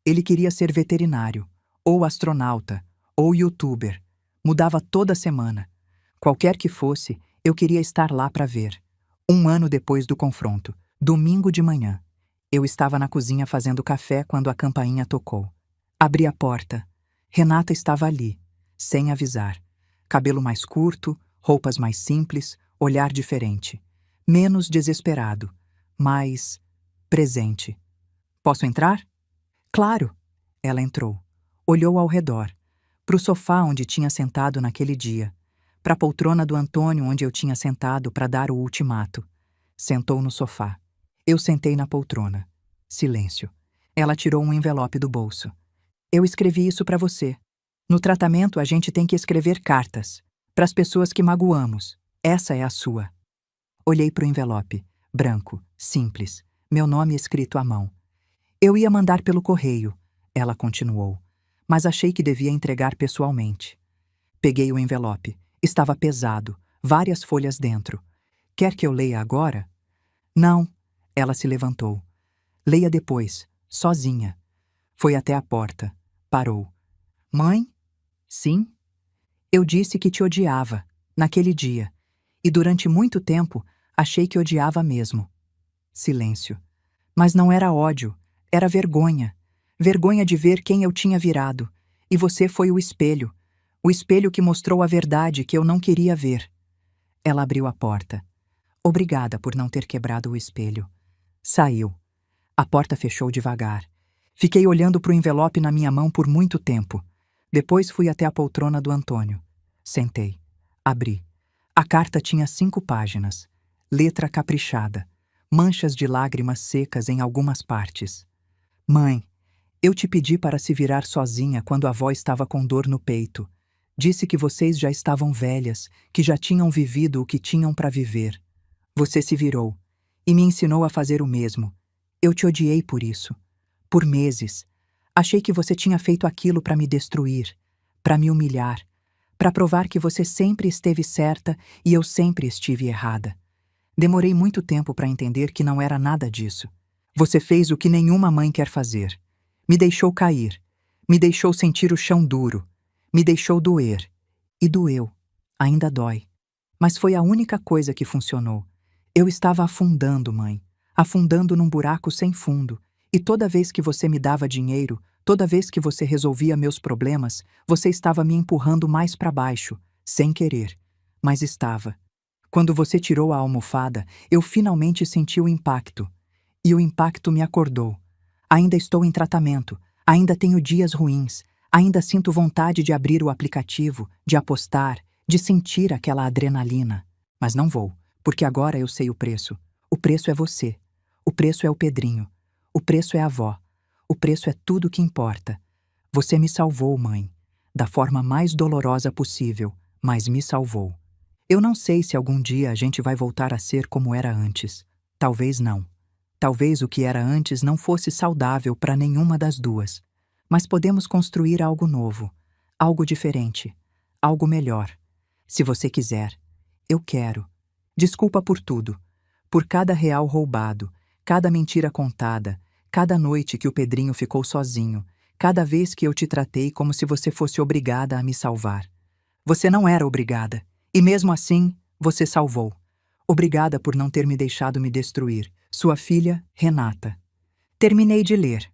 Ele queria ser veterinário, ou astronauta, ou youtuber. Mudava toda semana. Qualquer que fosse, eu queria estar lá para ver. 1 ano depois do confronto, domingo de manhã. Eu estava na cozinha fazendo café quando a campainha tocou. Abri a porta. Renata estava ali, sem avisar. Cabelo mais curto, roupas mais simples, olhar diferente. Menos desesperado, mais presente. Posso entrar? Claro! Ela entrou. Olhou ao redor. Para o sofá onde tinha sentado naquele dia. Para a poltrona do Antônio onde eu tinha sentado para dar o ultimato. Sentou no sofá. Eu sentei na poltrona. Silêncio. Ela tirou um envelope do bolso. Eu escrevi isso para você. No tratamento a gente tem que escrever cartas. Para as pessoas que magoamos. Essa é a sua. Olhei para o envelope. Branco, simples. Meu nome escrito à mão. Eu ia mandar pelo correio. Ela continuou. Mas achei que devia entregar pessoalmente. Peguei o envelope. Estava pesado. Várias folhas dentro. Quer que eu leia agora? Não. Ela se levantou. Leia depois. Sozinha. Foi até a porta. Parou. Mãe? Sim? Eu disse que te odiava, naquele dia. E durante muito tempo, achei que odiava mesmo. Silêncio. Mas não era ódio, era vergonha. Vergonha de ver quem eu tinha virado. E você foi o espelho. O espelho que mostrou a verdade que eu não queria ver. Ela abriu a porta. Obrigada por não ter quebrado o espelho. Saiu. A porta fechou devagar. Fiquei olhando para o envelope na minha mão por muito tempo. Depois fui até a poltrona do Antônio. Sentei. Abri. A carta tinha 5 páginas. Letra caprichada. Manchas de lágrimas secas em algumas partes. Mãe, eu te pedi para se virar sozinha quando a avó estava com dor no peito. Disse que vocês já estavam velhas, que já tinham vivido o que tinham para viver. Você se virou e me ensinou a fazer o mesmo. Eu te odiei por isso. Por meses. Achei que você tinha feito aquilo para me destruir, para me humilhar, para provar que você sempre esteve certa e eu sempre estive errada. Demorei muito tempo para entender que não era nada disso. Você fez o que nenhuma mãe quer fazer. Me deixou cair. Me deixou sentir o chão duro. Me deixou doer. E doeu. Ainda dói. Mas foi a única coisa que funcionou. Eu estava afundando, mãe. Afundando num buraco sem fundo. E toda vez que você me dava dinheiro, toda vez que você resolvia meus problemas, você estava me empurrando mais para baixo, sem querer. Mas estava. Quando você tirou a almofada, eu finalmente senti o impacto. E o impacto me acordou. Ainda estou em tratamento, ainda tenho dias ruins, ainda sinto vontade de abrir o aplicativo, de apostar, de sentir aquela adrenalina. Mas não vou, porque agora eu sei o preço. O preço é você. O preço é o Pedrinho. O preço é a avó. O preço é tudo que importa. Você me salvou, mãe. Da forma mais dolorosa possível, mas me salvou. Eu não sei se algum dia a gente vai voltar a ser como era antes. Talvez não. Talvez o que era antes não fosse saudável para nenhuma das duas. Mas podemos construir algo novo, algo diferente, algo melhor. Se você quiser. Eu quero. Desculpa por tudo. Por cada real roubado, cada mentira contada, cada noite que o Pedrinho ficou sozinho, cada vez que eu te tratei como se você fosse obrigada a me salvar. Você não era obrigada. E mesmo assim, você salvou. Obrigada por não ter me deixado me destruir. Sua filha, Renata. Terminei de ler.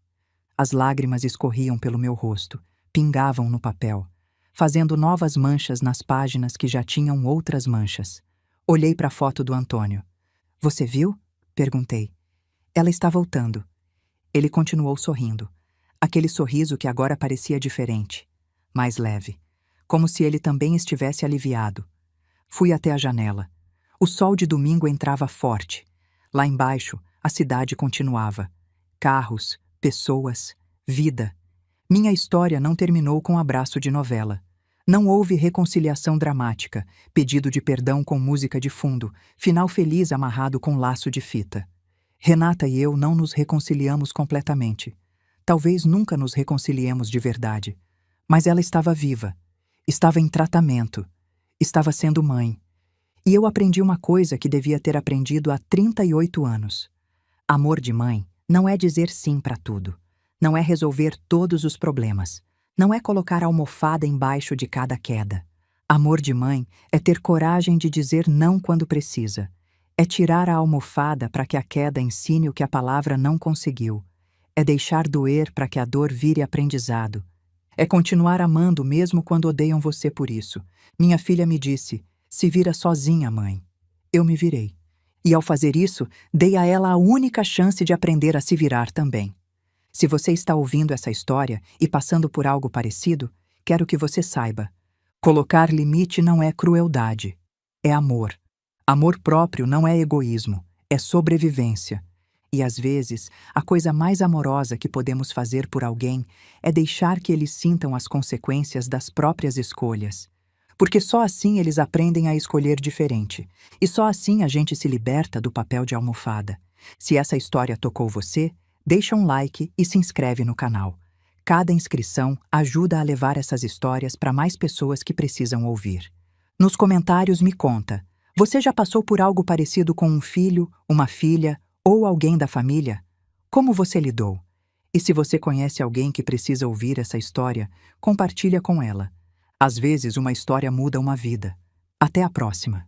As lágrimas escorriam pelo meu rosto, pingavam no papel, fazendo novas manchas nas páginas que já tinham outras manchas. Olhei para a foto do Antônio. Você viu? Perguntei. Ela está voltando. Ele continuou sorrindo. Aquele sorriso que agora parecia diferente, mais leve, como se ele também estivesse aliviado. Fui até a janela. O sol de domingo entrava forte. Lá embaixo, a cidade continuava. Carros, pessoas, vida. Minha história não terminou com abraço de novela. Não houve reconciliação dramática, pedido de perdão com música de fundo, final feliz amarrado com laço de fita. Renata e eu não nos reconciliamos completamente. Talvez nunca nos reconciliemos de verdade. Mas ela estava viva. Estava em tratamento. Estava sendo mãe. E eu aprendi uma coisa que devia ter aprendido há 38 anos. Amor de mãe não é dizer sim para tudo. Não é resolver todos os problemas. Não é colocar a almofada embaixo de cada queda. Amor de mãe é ter coragem de dizer não quando precisa. É tirar a almofada para que a queda ensine o que a palavra não conseguiu. É deixar doer para que a dor vire aprendizado. É continuar amando mesmo quando odeiam você por isso. Minha filha me disse: "Se vira sozinha, mãe." Eu me virei. E ao fazer isso, dei a ela a única chance de aprender a se virar também. Se você está ouvindo essa história e passando por algo parecido, quero que você saiba: colocar limite não é crueldade, é amor. Amor próprio não é egoísmo, é sobrevivência. E às vezes, a coisa mais amorosa que podemos fazer por alguém é deixar que eles sintam as consequências das próprias escolhas. Porque só assim eles aprendem a escolher diferente. E só assim a gente se liberta do papel de almofada. Se essa história tocou você, deixa um like e se inscreve no canal. Cada inscrição ajuda a levar essas histórias para mais pessoas que precisam ouvir. Nos comentários me conta: você já passou por algo parecido com um filho, uma filha ou alguém da família? Como você lidou? E se você conhece alguém que precisa ouvir essa história, compartilha com ela. Às vezes uma história muda uma vida. Até a próxima!